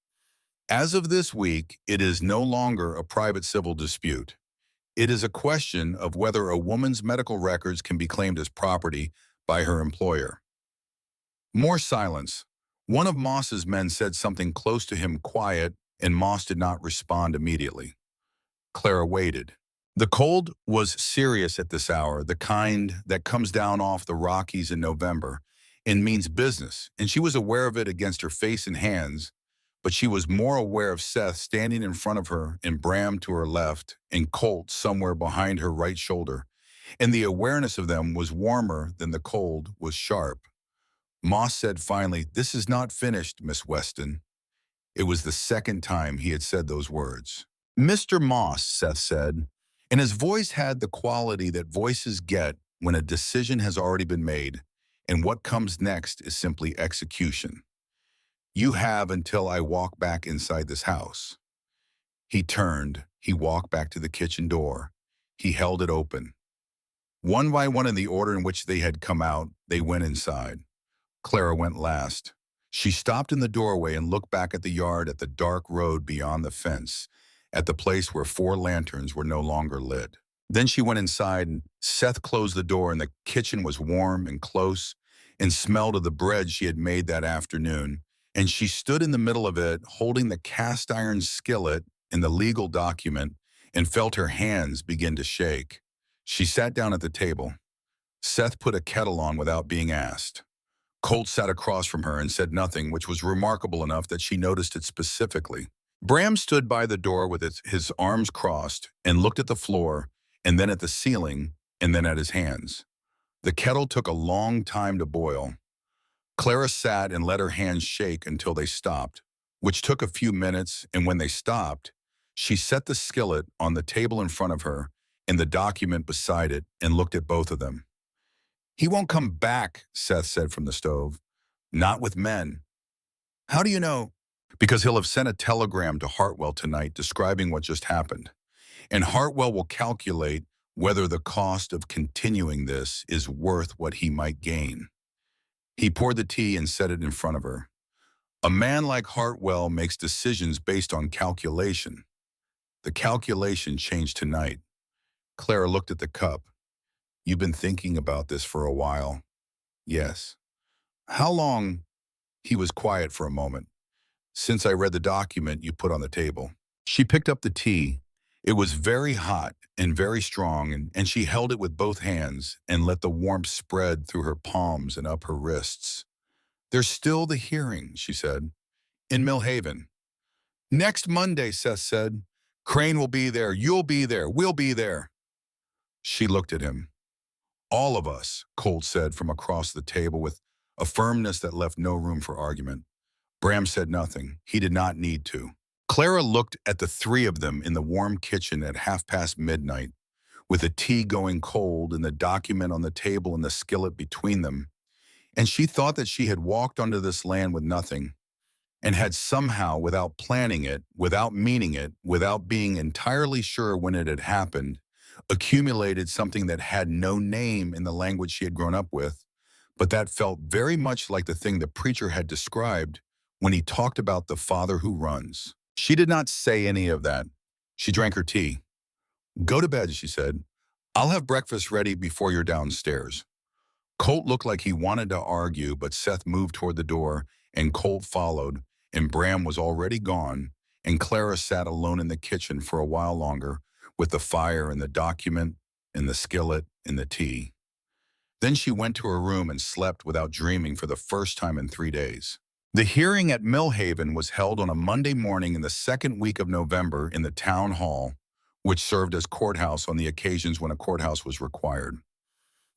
Speaker 1: "As of this week, it is no longer a private civil dispute. It is a question of whether a woman's medical records can be claimed as property by her employer." More silence. One of Moss's men said something close to him, quiet, and Moss did not respond immediately. Clara waited. The cold was serious at this hour, the kind that comes down off the Rockies in November and means business, and she was aware of it against her face and hands, but she was more aware of Seth standing in front of her and Bram to her left and Colt somewhere behind her right shoulder, and the awareness of them was warmer than the cold was sharp. Moss said finally, "This is not finished, Miss Weston." It was the second time he had said those words. "Mr. Moss," Seth said, and his voice had the quality that voices get when a decision has already been made, and what comes next is simply execution. "You have until I walk back inside this house." He turned. He walked back to the kitchen door. He held it open. One by one in the order in which they had come out, they went inside. Clara went last. She stopped in the doorway and looked back at the yard, at the dark road beyond the fence, at the place where 4 lanterns were no longer lit. Then she went inside, and Seth closed the door, and the kitchen was warm and close and smelled of the bread she had made that afternoon. And she stood in the middle of it, holding the cast iron skillet and the legal document, and felt her hands begin to shake. She sat down at the table. Seth put a kettle on without being asked. Colt sat across from her and said nothing, which was remarkable enough that she noticed it specifically. Bram stood by the door with his arms crossed and looked at the floor, and then at the ceiling, and then at his hands. The kettle took a long time to boil. Clara sat and let her hands shake until they stopped, which took a few minutes, and when they stopped, she set the skillet on the table in front of her and the document beside it and looked at both of them. "He won't come back," Seth said from the stove. "Not with men." "How do you know?" "Because he'll have sent a telegram to Hartwell tonight describing what just happened. And Hartwell will calculate whether the cost of continuing this is worth what he might gain." He poured the tea and set it in front of her. "A man like Hartwell makes decisions based on calculation. The calculation changed tonight." Clara looked at the cup. "You've been thinking about this for a while." "Yes." "How long?" He was quiet for a moment. "Since I read the document you put on the table." She picked up the tea. It was very hot and very strong, and she held it with both hands and let the warmth spread through her palms and up her wrists. "There's still the hearing," she said, "in Millhaven." "Next Monday," Seth said. "Crane will be there. You'll be there. We'll be there." She looked at him. "All of us," Colt said from across the table with a firmness that left no room for argument. Bram said nothing. He did not need to. Clara looked at the three of them in the warm kitchen at midnight, with the tea going cold and the document on the table and the skillet between them, and she thought that she had walked onto this land with nothing, and had somehow, without planning it, without meaning it, without being entirely sure when it had happened, accumulated something that had no name in the language she had grown up with, but that felt very much like the thing the preacher had described when he talked about the Father who runs. She did not say any of that. She drank her tea. "Go to bed," she said. "I'll have breakfast ready before you're downstairs." Colt looked like he wanted to argue, but Seth moved toward the door, and Colt followed, and Bram was already gone, and Clara sat alone in the kitchen for a while longer, with the fire and the document and the skillet and the tea. Then she went to her room and slept without dreaming for the first time in 3 days. The hearing at Millhaven was held on a Monday morning in the second week of November in the town hall, which served as courthouse on the occasions when a courthouse was required.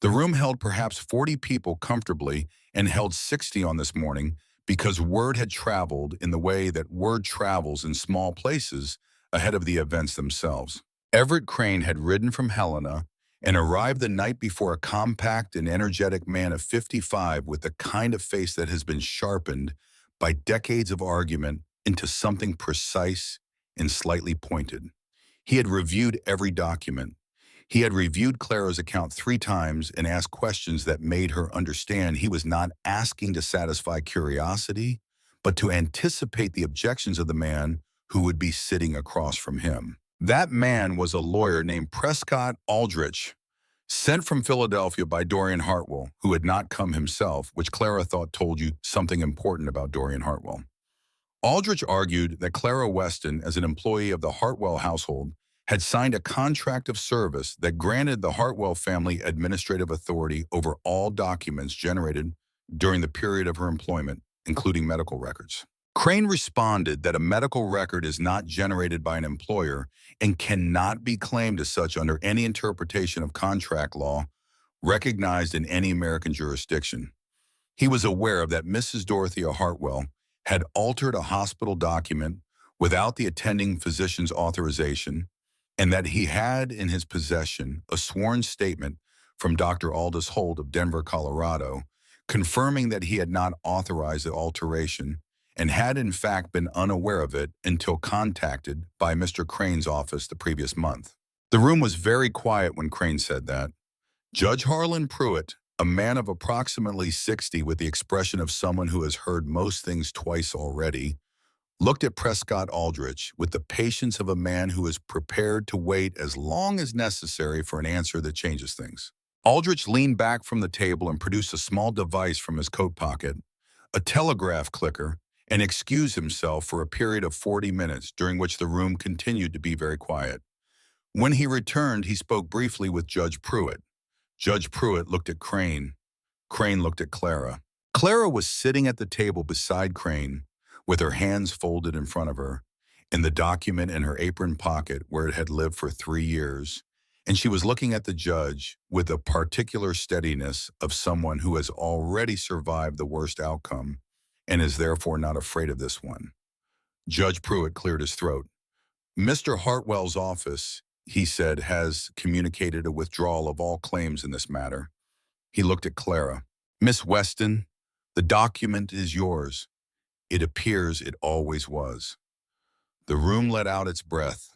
Speaker 1: The room held perhaps 40 people comfortably and held 60 on this morning because word had traveled in the way that word travels in small places ahead of the events themselves. Everett Crane had ridden from Helena and arrived the night before, a compact and energetic man of 55 with the kind of face that has been sharpened by decades of argument into something precise and slightly pointed. He had reviewed every document. He had reviewed Clara's account 3 times and asked questions that made her understand he was not asking to satisfy curiosity, but to anticipate the objections of the man who would be sitting across from him. That man was a lawyer named Prescott Aldrich, sent from Philadelphia by Dorian Hartwell, who had not come himself, which Clara thought told you something important about Dorian Hartwell. Aldrich argued that Clara Weston, as an employee of the Hartwell household, had signed a contract of service that granted the Hartwell family administrative authority over all documents generated during the period of her employment, including medical records. Crane responded that a medical record is not generated by an employer and cannot be claimed as such under any interpretation of contract law recognized in any American jurisdiction. He was aware of that Mrs. Dorothea Hartwell had altered a hospital document without the attending physician's authorization, and that he had in his possession a sworn statement from Dr. Aldous Holt of Denver, Colorado, confirming that he had not authorized the alteration and had in fact been unaware of it until contacted by Mr. Crane's office the previous month. The room was very quiet when Crane said that. Judge Harlan Pruitt, a man of approximately 60 with the expression of someone who has heard most things twice already, looked at Prescott Aldrich with the patience of a man who is prepared to wait as long as necessary for an answer that changes things. Aldrich leaned back from the table and produced a small device from his coat pocket, a telegraph clicker, and excused himself for a period of 40 minutes, during which the room continued to be very quiet. When he returned, he spoke briefly with Judge Pruitt. Judge Pruitt looked at Crane. Crane looked at Clara. Clara was sitting at the table beside Crane, with her hands folded in front of her, and the document in her apron pocket where it had lived for 3 years, and she was looking at the judge with a particular steadiness of someone who has already survived the worst outcome and is therefore not afraid of this one. Judge Pruitt cleared his throat. "Mr. Hartwell's office," he said, "has communicated a withdrawal of all claims in this matter." He looked at Clara. "Miss Weston, the document is yours. It appears it always was." The room let out its breath.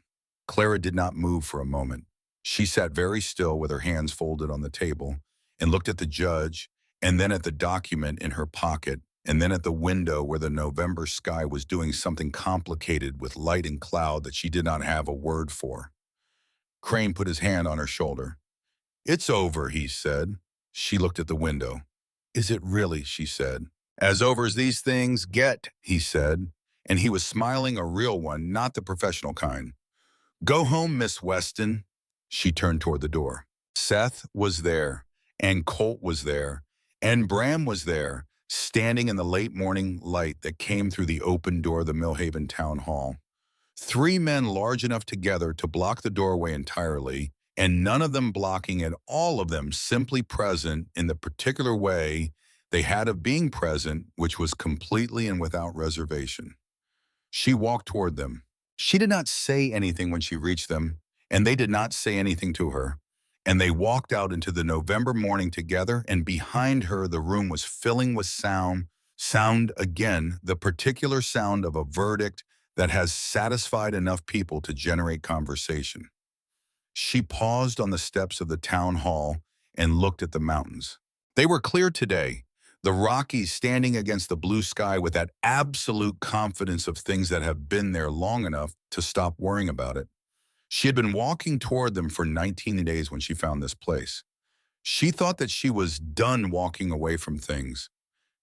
Speaker 1: Clara did not move for a moment. She sat very still with her hands folded on the table and looked at the judge, and then at the document in her pocket, and then at the window where the November sky was doing something complicated with light and cloud that she did not have a word for. Crane put his hand on her shoulder. "It's over," he said. She looked at the window. "Is it really?" she said. "As over as these things get," he said, and he was smiling, a real one, not the professional kind. "Go home, Miss Weston." She turned toward the door. Seth was there, and Colt was there, and Bram was there, standing in the late morning light that came through the open door of the Millhaven Town Hall. 3 men large enough together to block the doorway entirely, and none of them blocking it, all of them simply present in the particular way they had of being present, which was completely and without reservation. She walked toward them. She did not say anything when she reached them, and they did not say anything to her. And they walked out into the November morning together, and behind her the room was filling with sound again, the particular sound of a verdict that has satisfied enough people to generate conversation. She paused on the steps of the town hall and looked at the mountains. They were clear today, the Rockies standing against the blue sky with that absolute confidence of things that have been there long enough to stop worrying about it. She had been walking toward them for 19 days when she found this place. She thought that she was done walking away from things,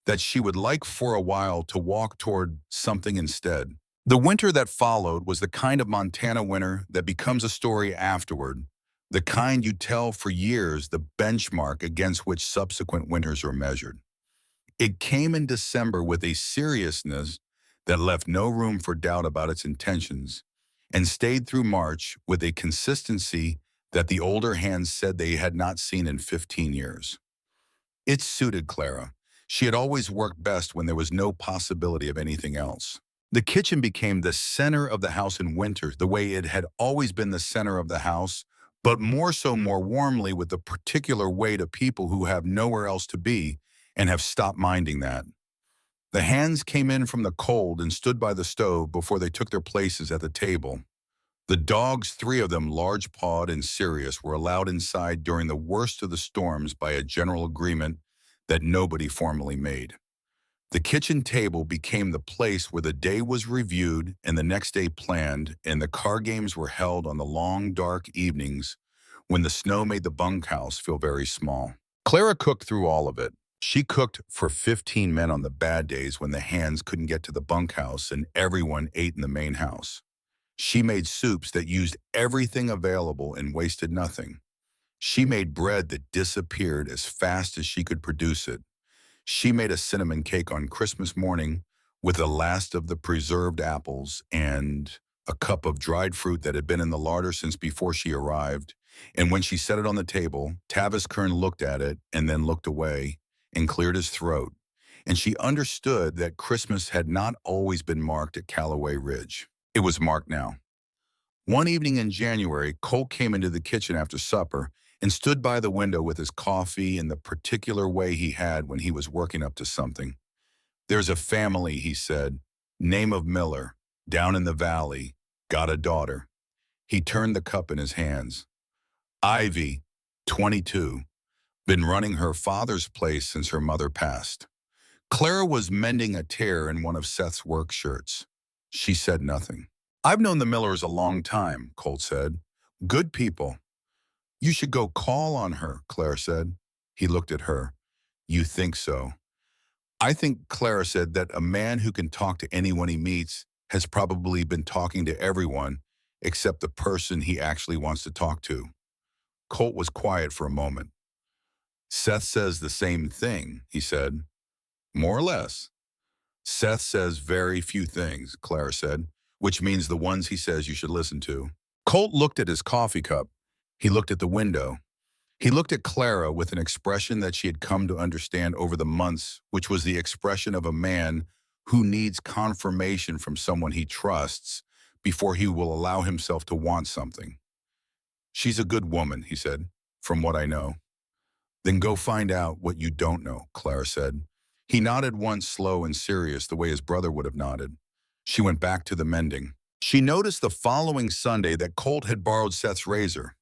Speaker 1: that she would like for a while to walk toward something instead. The winter that followed was the kind of Montana winter that becomes a story afterward, the kind you tell for years, the benchmark against which subsequent winters are measured. It came in December with a seriousness that left no room for doubt about its intentions, and stayed through March with a consistency that the older hands said they had not seen in 15 years. It suited Clara. She had always worked best when there was no possibility of anything else. The kitchen became the center of the house in winter, the way it had always been the center of the house, but more so, more warmly, with the particular weight of people who have nowhere else to be and have stopped minding that. The hands came in from the cold and stood by the stove before they took their places at the table. The dogs, 3 of them large-pawed and serious, were allowed inside during the worst of the storms by a general agreement that nobody formally made. The kitchen table became the place where the day was reviewed and the next day planned, and the card games were held on the long, dark evenings when the snow made the bunkhouse feel very small. Clara cooked through all of it. She cooked for 15 men on the bad days when the hands couldn't get to the bunkhouse and everyone ate in the main house. She made soups that used everything available and wasted nothing. She made bread that disappeared as fast as she could produce it. She made a cinnamon cake on Christmas morning with the last of the preserved apples and a cup of dried fruit that had been in the larder since before she arrived. And when she set it on the table, Tavis Kern looked at it and then looked away and cleared his throat, and she understood that Christmas had not always been marked at Callaway Ridge. It was marked now. One evening in January, Colt came into the kitchen after supper and stood by the window with his coffee in the particular way he had when he was working up to something. "There's a family," he said, "name of Miller, down in the valley, got a daughter." He turned the cup in his hands. "Ivy, 22. Been running her father's place since her mother passed. Clara was mending a tear in one of Seth's work shirts. She said nothing. I've known the Millers a long time, Colt said. Good people. You should go call on her, Clara said. He looked at her. You think so? I think Clara said that a man who can talk to anyone he meets has probably been talking to everyone except the person he actually wants to talk to. Colt was quiet for a moment. Seth says the same thing, he said. More or less. Seth says very few things, Clara said, which means the ones he says you should listen to. Colt looked at his coffee cup. He looked at the window. He looked at Clara with an expression that she had come to understand over the months, which was the expression of a man who needs confirmation from someone he trusts before he will allow himself to want something. She's a good woman, he said, from what I know. Then go find out what you don't know, Clara said. He nodded once, slow and serious, the way his brother would have nodded. She went back to the mending. She noticed the following Sunday that Colt had borrowed Seth's razor.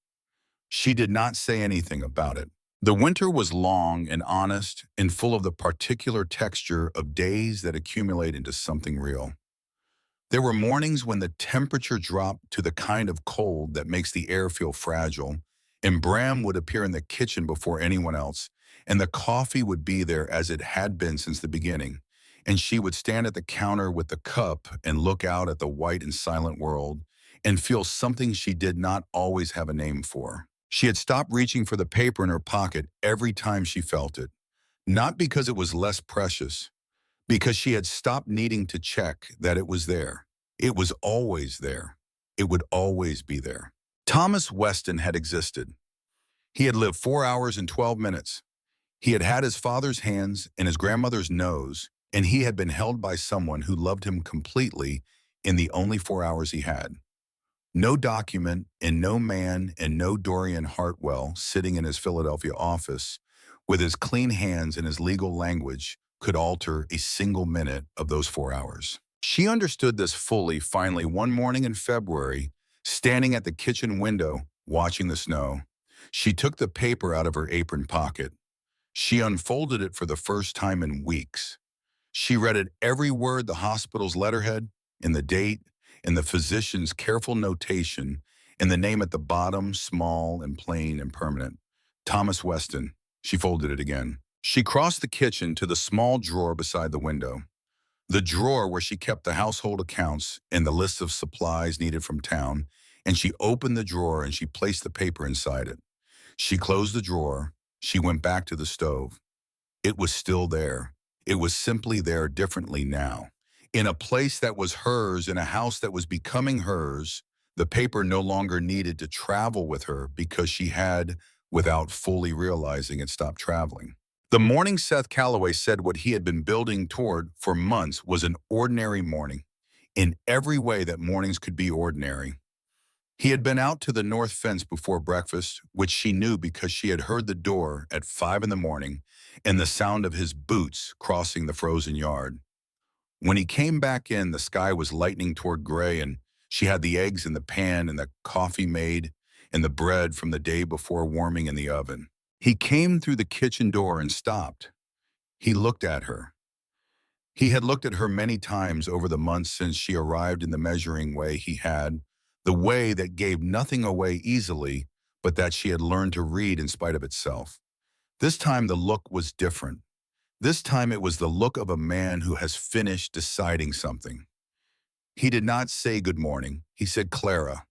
Speaker 1: She did not say anything about it. The winter was long and honest and full of the particular texture of days that accumulate into something real. There were mornings when the temperature dropped to the kind of cold that makes the air feel fragile, and Bram would appear in the kitchen before anyone else, and the coffee would be there as it had been since the beginning, and she would stand at the counter with the cup and look out at the white and silent world and feel something she did not always have a name for. She had stopped reaching for the paper in her pocket every time she felt it, not because it was less precious, because she had stopped needing to check that it was there. It was always there. It would always be there. Thomas Weston had existed. He had lived 4 hours and 12 minutes. He had had his father's hands and his grandmother's nose, and he had been held by someone who loved him completely in the only 4 hours he had. No document and no man and no Dorian Hartwell sitting in his Philadelphia office with his clean hands and his legal language could alter a single minute of those 4 hours. She understood this fully finally one morning in February, standing at the kitchen window, watching the snow. She took the paper out of her apron pocket. She unfolded it for the first time in weeks. She read it every word, the hospital's letterhead, and the date, and the physician's careful notation, and the name at the bottom, small and plain and permanent. Thomas Weston. She folded it again. She crossed the kitchen to the small drawer beside the window. The drawer where she kept the household accounts and the list of supplies needed from town, and she opened the drawer and she placed the paper inside it. She closed the drawer. She went back to the stove. It was still there. It was simply there differently now. In a place that was hers, in a house that was becoming hers, the paper no longer needed to travel with her because she had, without fully realizing it, stopped traveling. The morning Seth Calloway said what he had been building toward for months was an ordinary morning, in every way that mornings could be ordinary. He had been out to the north fence before breakfast, which she knew because she had heard the door at 5 in the morning and the sound of his boots crossing the frozen yard. When he came back in, the sky was lightening toward gray, and she had the eggs in the pan and the coffee made and the bread from the day before warming in the oven. He came through the kitchen door and stopped. He looked at her. He had looked at her many times over the months since she arrived in the measuring way he had, the way that gave nothing away easily, but that she had learned to read in spite of itself. This time the look was different. This time it was the look of a man who has finished deciding something. He did not say good morning. He said Clara.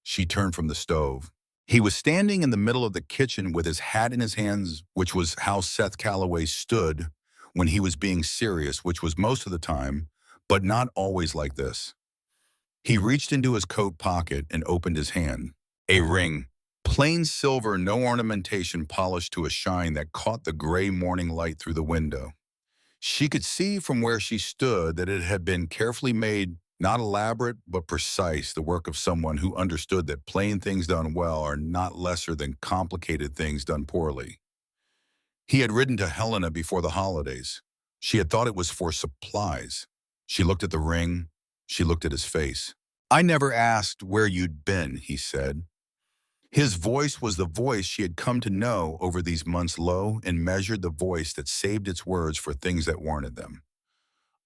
Speaker 1: She turned from the stove. He was standing in the middle of the kitchen with his hat in his hands, which was how Seth Calloway stood when he was being serious, which was most of the time, but not always like this. He reached into his coat pocket and opened his hand. A ring. Plain silver, no ornamentation, polished to a shine that caught the gray morning light through the window. She could see from where she stood that it had been carefully made, not elaborate, but precise, the work of someone who understood that plain things done well are not lesser than complicated things done poorly. He had ridden to Helena before the holidays. She had thought it was for supplies. She looked at the ring. She looked at his face. I never asked where you'd been, he said. His voice was the voice she had come to know over these months, low and measured, the voice that saved its words for things that warranted them.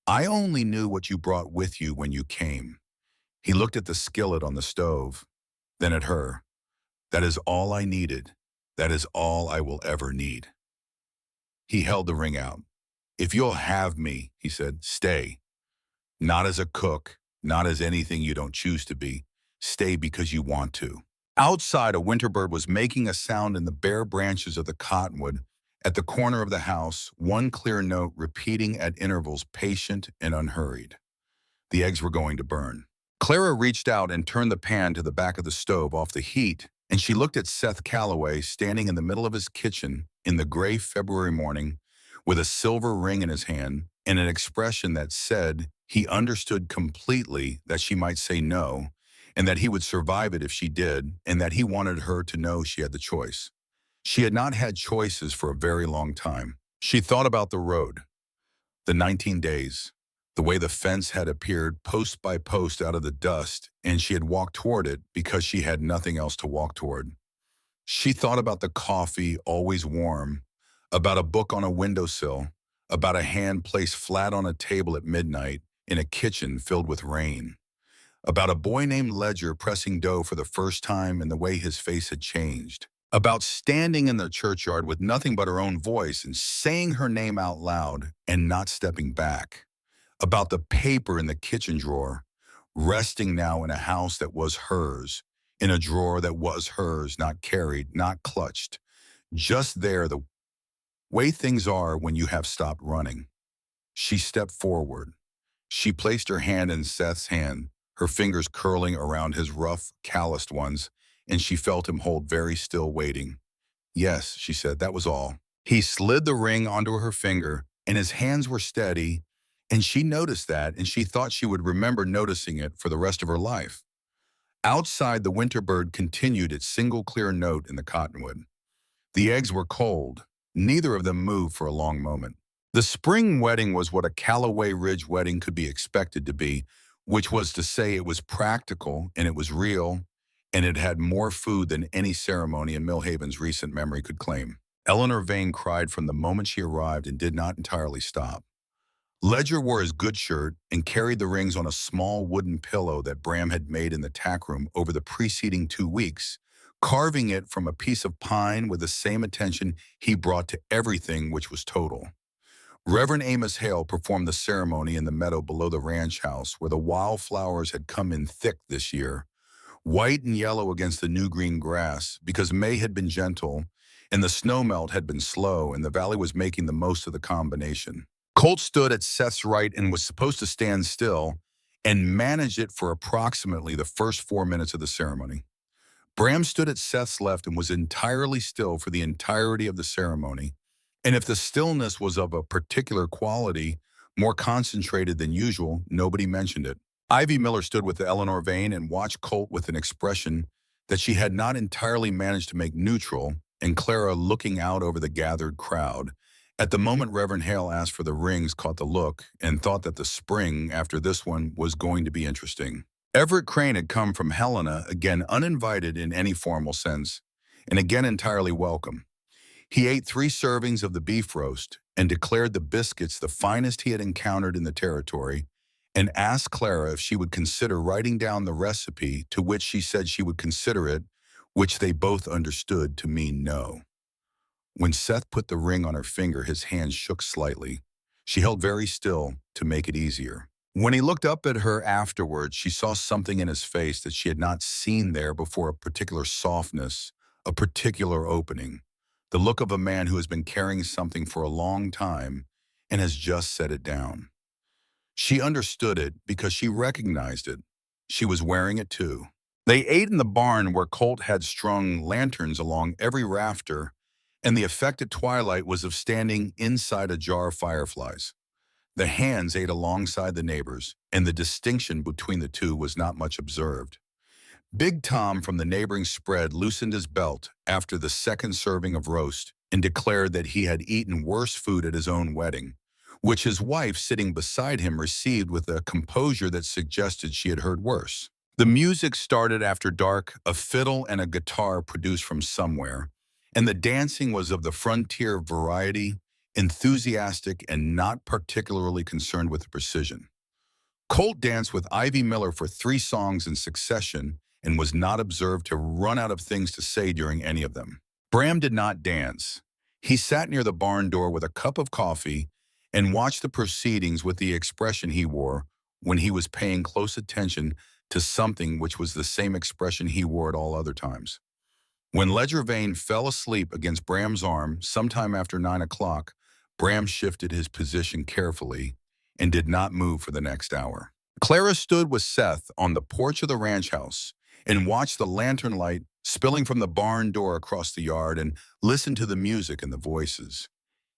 Speaker 1: I only knew what you brought with you when you came. He looked at the skillet on the stove, then at her. That is all I needed. That is all I will ever need. He held the ring out. If you'll have me, he said, stay. Not as a cook, not as anything you don't choose to be. Stay because you want to. Outside, a winter bird was making a sound in the bare branches of the cottonwood at the corner of the house, one clear note repeating at intervals, patient and unhurried. The eggs were going to burn. Clara reached out and turned the pan to the back of the stove off the heat, and she looked at Seth Calloway standing in the middle of his kitchen in the gray February morning with a silver ring in his hand and an expression that said he understood completely that she might say no, and that he would survive it if she did, and that he wanted her to know she had the choice. She had not had choices for a very long time. She thought about the road, the 19 days, the way the fence had appeared post by post out of the dust, and she had walked toward it because she had nothing else to walk toward. She thought about the coffee, always warm, about a book on a windowsill, about a hand placed flat on a table at midnight in a kitchen filled with rain, about a boy named Ledger pressing dough for the first time and the way his face had changed, about standing in the churchyard with nothing but her own voice and saying her name out loud and not stepping back, about the paper in the kitchen drawer, resting now in a house that was hers, in a drawer that was hers, not carried, not clutched, just there, the way things are when you have stopped running. She stepped forward. She placed her hand in Seth's hand, her fingers curling around his rough, calloused ones, and she felt him hold very still, waiting. Yes, she said, that was all. He slid the ring onto her finger, and his hands were steady, and she noticed that, and she thought she would remember noticing it for the rest of her life. Outside, the winter bird continued its single clear note in the cottonwood. The eggs were cold. Neither of them moved for a long moment. The spring wedding was what a Callaway Ridge wedding could be expected to be, which was to say it was practical and it was real, and it had more food than any ceremony in Millhaven's recent memory could claim. Eleanor Vane cried from the moment she arrived and did not entirely stop. Ledger wore his good shirt and carried the rings on a small wooden pillow that Bram had made in the tack room over the preceding 2 weeks, carving it from a piece of pine with the same attention he brought to everything which was total. Reverend Amos Hale performed the ceremony in the meadow below the ranch house where the wildflowers had come in thick this year, white and yellow against the new green grass, because May had been gentle and the snowmelt had been slow and the valley was making the most of the combination. Colt stood at Seth's right and was supposed to stand still and managed it for approximately the first 4 minutes of the ceremony. Bram stood at Seth's left and was entirely still for the entirety of the ceremony, and if the stillness was of a particular quality, more concentrated than usual, nobody mentioned it. Ivy Miller stood with Eleanor Vane and watched Colt with an expression that she had not entirely managed to make neutral, and Clara, looking out over the gathered crowd. At the moment Reverend Hale asked for the rings, caught the look and thought that the spring after this one was going to be interesting. Everett Crane had come from Helena, again uninvited in any formal sense, and again entirely welcome. He ate 3 servings of the beef roast and declared the biscuits the finest he had encountered in the territory, and asked Clara if she would consider writing down the recipe, to which she said she would consider it, which they both understood to mean no. When Seth put the ring on her finger, his hand shook slightly. She held very still to make it easier. When he looked up at her afterwards, she saw something in his face that she had not seen there before, a particular softness, a particular opening, the look of a man who has been carrying something for a long time and has just set it down. She understood it because she recognized it. She was wearing it too. They ate in the barn where Colt had strung lanterns along every rafter, and the effect at twilight was of standing inside a jar of fireflies. The hands ate alongside the neighbors, and the distinction between the two was not much observed. Big Tom from the neighboring spread loosened his belt after the second serving of roast and declared that he had eaten worse food at his own wedding, which his wife sitting beside him received with a composure that suggested she had heard worse. The music started after dark, a fiddle and a guitar produced from somewhere, and the dancing was of the frontier variety, enthusiastic and not particularly concerned with precision. Colt danced with Ivy Miller for 3 songs in succession and was not observed to run out of things to say during any of them. Bram did not dance. He sat near the barn door with a cup of coffee and watched the proceedings with the expression he wore when he was paying close attention to something which was the same expression he wore at all other times. When Ledger Vane fell asleep against Bram's arm sometime after 9 o'clock, Bram shifted his position carefully and did not move for the next hour. Clara stood with Seth on the porch of the ranch house and watched the lantern light spilling from the barn door across the yard and listened to the music and the voices.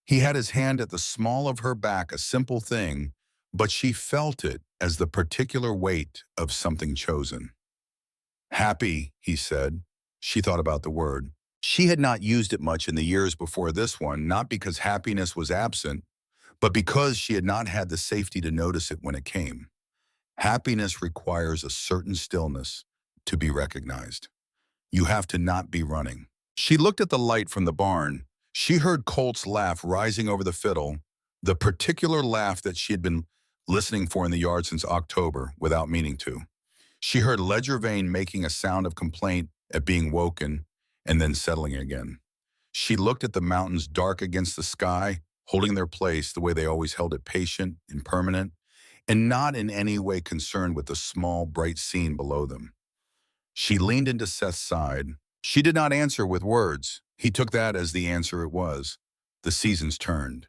Speaker 1: He had his hand at the small of her back, a simple thing, but she felt it as the particular weight of something chosen. Happy, he said. She thought about the word. She had not used it much in the years before this one, not because happiness was absent, but because she had not had the safety to notice it when it came. Happiness requires a certain stillness to be recognized. You have to not be running. She looked at the light from the barn. She heard Colt's laugh rising over the fiddle, the particular laugh that she had been listening for in the yard since October without meaning to. She heard Ledger Vane making a sound of complaint at being woken and then settling again. She looked at the mountains dark against the sky, holding their place the way they always held it, patient and permanent, and not in any way concerned with the small, bright scene below them. She leaned into Seth's side. She did not answer with words. He took that as the answer it was. The seasons turned.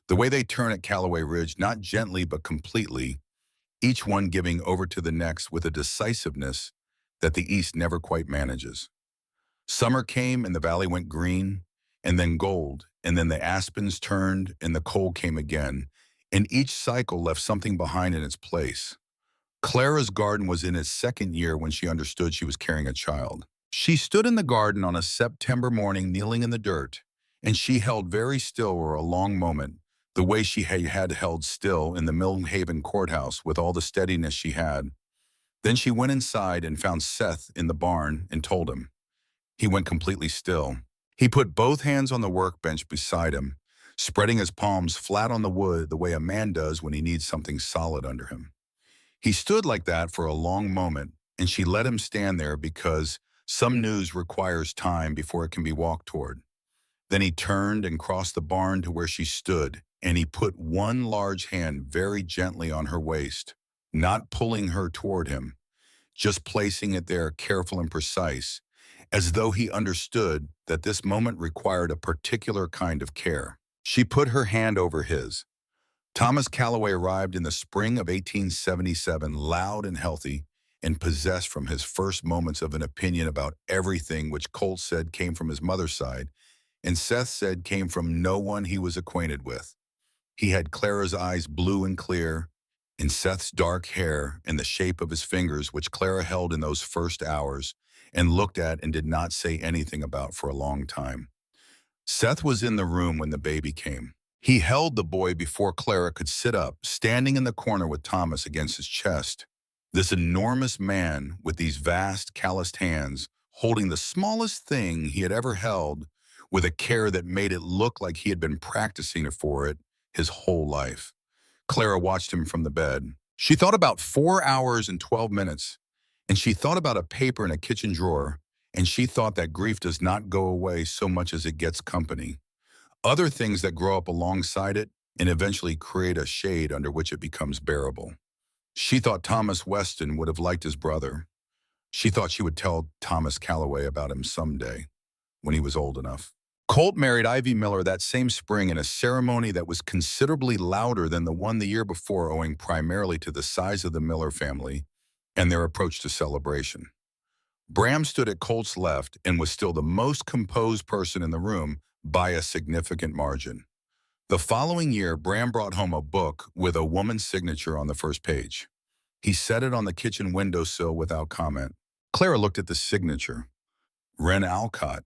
Speaker 1: The way they turn at Callaway Ridge, not gently but completely, each one giving over to the next with a decisiveness that the East never quite manages. Summer came and the valley went green, and then gold, and then the aspens turned and the cold came again, and each cycle left something behind in its place. Clara's garden was in its 2nd year when she understood she was carrying a child. She stood in the garden on a September morning kneeling in the dirt, and she held very still for a long moment, the way she had held still in the Millhaven courthouse with all the steadiness she had. Then she went inside and found Seth in the barn and told him. He went completely still. He put both hands on the workbench beside him, spreading his palms flat on the wood the way a man does when he needs something solid under him. He stood like that for a long moment, and she let him stand there because some news requires time before it can be walked toward. Then he turned and crossed the barn to where she stood, and he put one large hand very gently on her waist, not pulling her toward him, just placing it there careful and precise, as though he understood that this moment required a particular kind of care. She put her hand over his. Thomas Callaway arrived in the spring of 1877, loud and healthy, and possessed from his first moments of an opinion about everything which Colt said came from his mother's side, and Seth said came from no one he was acquainted with. He had Clara's eyes blue and clear, and Seth's dark hair and the shape of his fingers, which Clara held in those first hours and looked at and did not say anything about for a long time. Seth was in the room when the baby came. He held the boy before Clara could sit up, standing in the corner with Thomas against his chest. This enormous man with these vast, calloused hands, holding the smallest thing he had ever held with a care that made it look like he had been practicing for it his whole life. Clara watched him from the bed. She thought about 4 hours and 12 minutes, and she thought about a paper in a kitchen drawer, and she thought that grief does not go away so much as it gets company. Other things that grow up alongside it and eventually create a shade under which it becomes bearable. She thought Thomas Weston would have liked his brother. She thought she would tell Thomas Callaway about him someday, when he was old enough. Colt married Ivy Miller that same spring in a ceremony that was considerably louder than the one the year before, owing primarily to the size of the Miller family and their approach to celebration. Bram stood at Colt's left and was still the most composed person in the room by a significant margin. The following year, Bram brought home a book with a woman's signature on the first page. He set it on the kitchen windowsill without comment. Clara looked at the signature. Wren Alcott.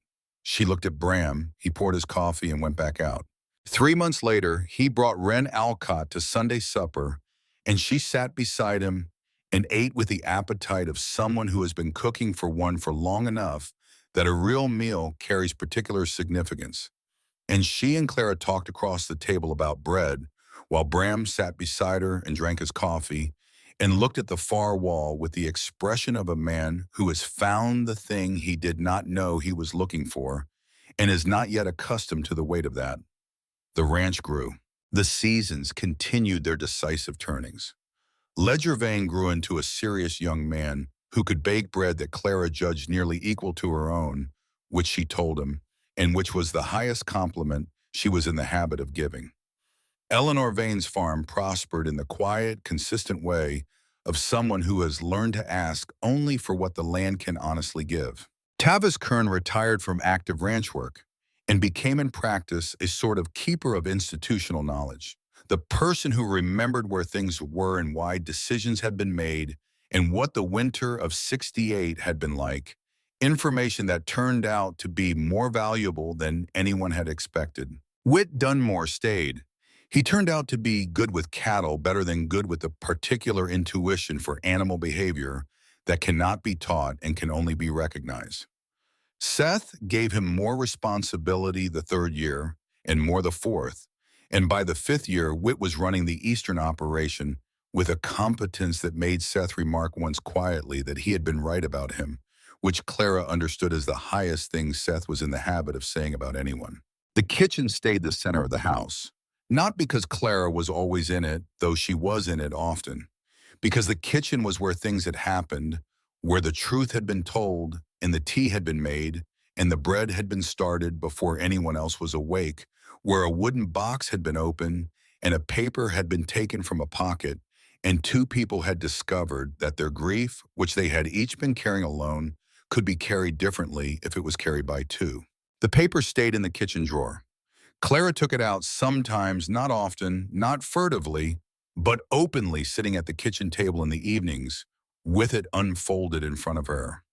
Speaker 1: She looked at Bram. He poured his coffee and went back out. 3 months later, he brought Wren Alcott to Sunday supper, and she sat beside him and ate with the appetite of someone who has been cooking for one for long enough that a real meal carries particular significance. And she and Clara talked across the table about bread, while Bram sat beside her and drank his coffee and looked at the far wall with the expression of a man who has found the thing he did not know he was looking for and is not yet accustomed to the weight of that. The ranch grew. The seasons continued their decisive turnings. Ledger Vane grew into a serious young man who could bake bread that Clara judged nearly equal to her own, which she told him, and which was the highest compliment she was in the habit of giving. Eleanor Vane's farm prospered in the quiet, consistent way of someone who has learned to ask only for what the land can honestly give. Tavis Kern retired from active ranch work and became in practice a sort of keeper of institutional knowledge, the person who remembered where things were and why decisions had been made and what the winter of '68 had been like, information that turned out to be more valuable than anyone had expected. Whit Dunmore stayed. He turned out to be good with cattle better than good with the particular intuition for animal behavior that cannot be taught and can only be recognized. Seth gave him more responsibility the third year and more the fourth, and by the fifth year, Whit was running the Eastern operation with a competence that made Seth remark once quietly that he had been right about him, which Clara understood as the highest thing Seth was in the habit of saying about anyone. The kitchen stayed the center of the house, not because Clara was always in it, though she was in it often, because the kitchen was where things had happened, where the truth had been told, and the tea had been made, and the bread had been started before anyone else was awake, where a wooden box had been opened, and a paper had been taken from a pocket, and two people had discovered that their grief, which they had each been carrying alone, could be carried differently if it was carried by two. The paper stayed in the kitchen drawer. Clara took it out sometimes, not often, not furtively, but openly sitting at the kitchen table in the evenings, with it unfolded in front of her.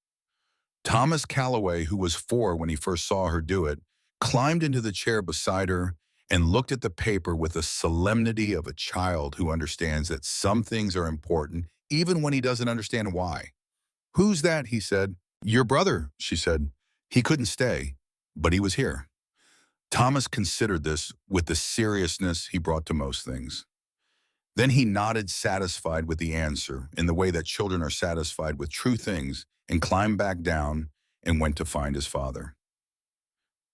Speaker 1: Thomas Calloway, who was 4 when he first saw her do it, climbed into the chair beside her and looked at the paper with the solemnity of a child who understands that some things are important even when he doesn't understand why. "Who's that?" he said. "Your brother," she said. "He couldn't stay, but he was here." Thomas considered this with the seriousness he brought to most things. Then he nodded, satisfied with the answer, in the way that children are satisfied with true things, and climbed back down and went to find his father.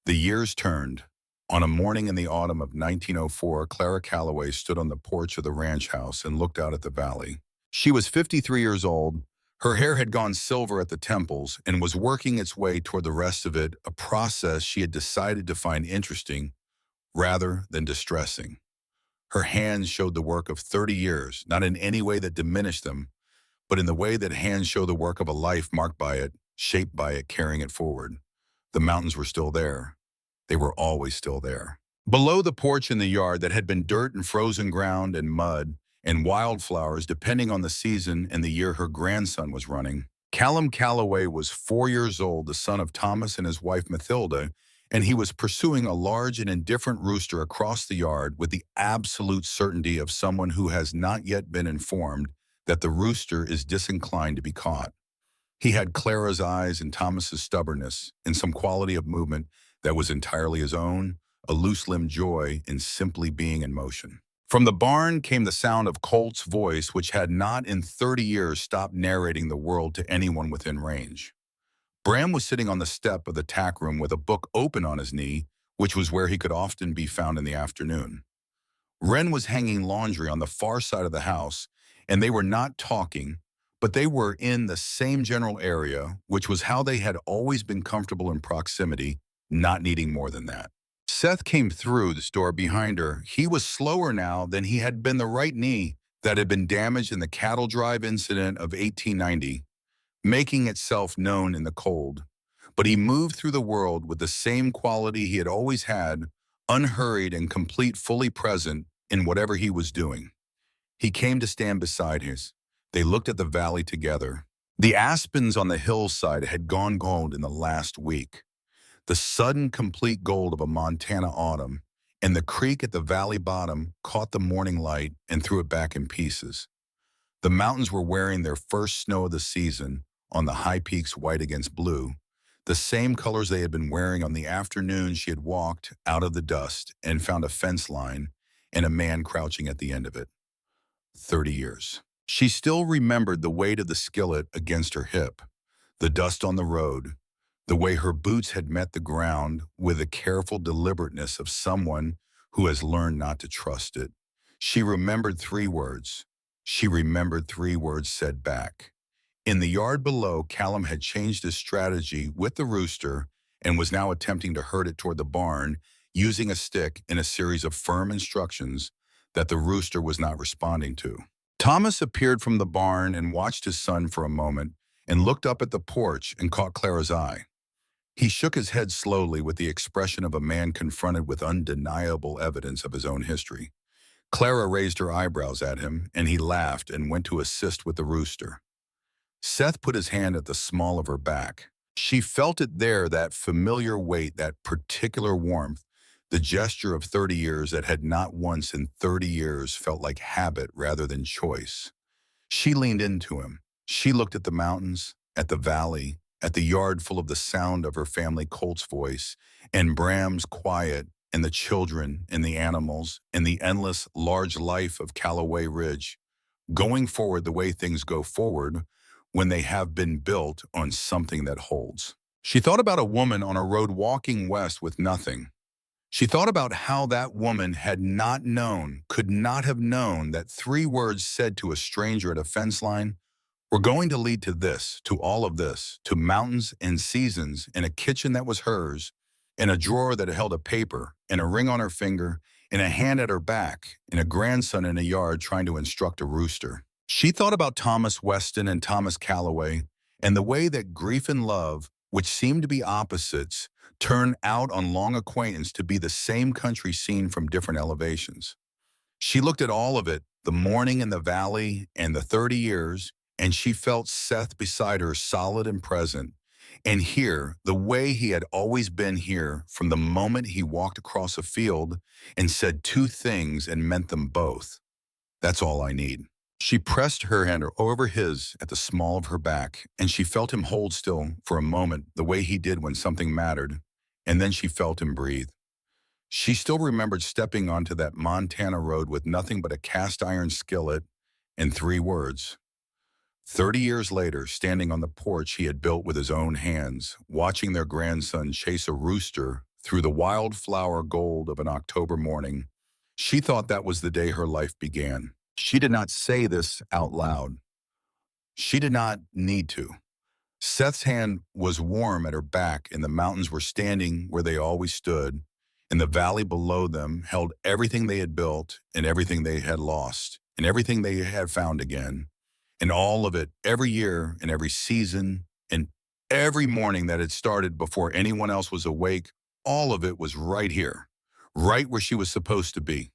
Speaker 1: The years turned. On a morning in the autumn of 1904, Clara Calloway stood on the porch of the ranch house and looked out at the valley. She was 53 years old. Her hair had gone silver at the temples and was working its way toward the rest of it, a process she had decided to find interesting rather than distressing. Her hands showed the work of 30 years, not in any way that diminished them, but in the way that hands show the work of a life marked by it, shaped by it, carrying it forward. The mountains were still there. They were always still there. Below the porch in the yard that had been dirt and frozen ground and mud and wildflowers, depending on the season and the year her grandson was running, Callum Calloway was 4 years old, the son of Thomas and his wife Mathilda, and he was pursuing a large and indifferent rooster across the yard with the absolute certainty of someone who has not yet been informed that the rooster is disinclined to be caught. He had Clara's eyes and Thomas's stubbornness and some quality of movement that was entirely his own, a loose-limbed joy in simply being in motion. From the barn came the sound of Colt's voice, which had not in 30 years stopped narrating the world to anyone within range. Bram was sitting on the step of the tack room with a book open on his knee, which was where he could often be found in the afternoon. Wren was hanging laundry on the far side of the house, and they were not talking, but they were in the same general area, which was how they had always been comfortable in proximity, not needing more than that. Seth came through the door behind her. He was slower now than he had been. The right knee that had been damaged in the cattle drive incident of 1890, making itself known in the cold. But he moved through the world with the same quality he had always had, unhurried and complete, fully present in whatever he was doing. He came to stand beside his. They looked at the valley together. The aspens on the hillside had gone gold in the last week. The sudden, complete gold of a Montana autumn, and the creek at the valley bottom caught the morning light and threw it back in pieces. The mountains were wearing their first snow of the season on the high peaks white against blue, the same colors they had been wearing on the afternoon she had walked out of the dust and found a fence line and a man crouching at the end of it. 30 years. She still remembered the weight of the skillet against her hip, the dust on the road, the way her boots had met the ground with the careful deliberateness of someone who has learned not to trust it. She remembered 3 words. She remembered 3 words said back. In the yard below, Callum had changed his strategy with the rooster and was now attempting to herd it toward the barn using a stick in a series of firm instructions that the rooster was not responding to. Thomas appeared from the barn and watched his son for a moment and looked up at the porch and caught Clara's eye. He shook his head slowly with the expression of a man confronted with undeniable evidence of his own history. Clara raised her eyebrows at him, and he laughed and went to assist with the rooster. Seth put his hand at the small of her back. She felt it there, that familiar weight, that particular warmth, the gesture of 30 years that had not once in 30 years felt like habit rather than choice. She leaned into him. She looked at the mountains, at the valley, at the yard full of the sound of her family colt's voice, and Bram's quiet, and the children, and the animals, and the endless, large life of Callaway Ridge, going forward the way things go forward when they have been built on something that holds. She thought about a woman on a road walking west with nothing. She thought about how that woman had not known, could not have known, that 3 words said to a stranger at a fence line were going to lead to this, to all of this, to mountains and seasons, in a kitchen that was hers, in a drawer that held a paper, in a ring on her finger, in a hand at her back, in a grandson in a yard trying to instruct a rooster. She thought about Thomas Weston and Thomas Callaway and the way that grief and love, which seemed to be opposites, turn out on long acquaintance to be the same country seen from different elevations. She looked at all of it, the morning in the valley and the 30 years, and she felt Seth beside her, solid and present. And here, the way he had always been here from the moment he walked across a field and said 2 things and meant them both. That's all I need. She pressed her hand over his at the small of her back, and she felt him hold still for a moment the way he did when something mattered, and then she felt him breathe. She still remembered stepping onto that Montana road with nothing but a cast iron skillet and 3 words. 30 years later, standing on the porch he had built with his own hands, watching their grandson chase a rooster through the wildflower gold of an October morning, she thought that was the day her life began. She did not say this out loud. She did not need to. Seth's hand was warm at her back, and the mountains were standing where they always stood, and the valley below them held everything they had built and everything they had lost and everything they had found again. And all of it, every year and every season and every morning that had started before anyone else was awake, all of it was right here, right where she was supposed to be.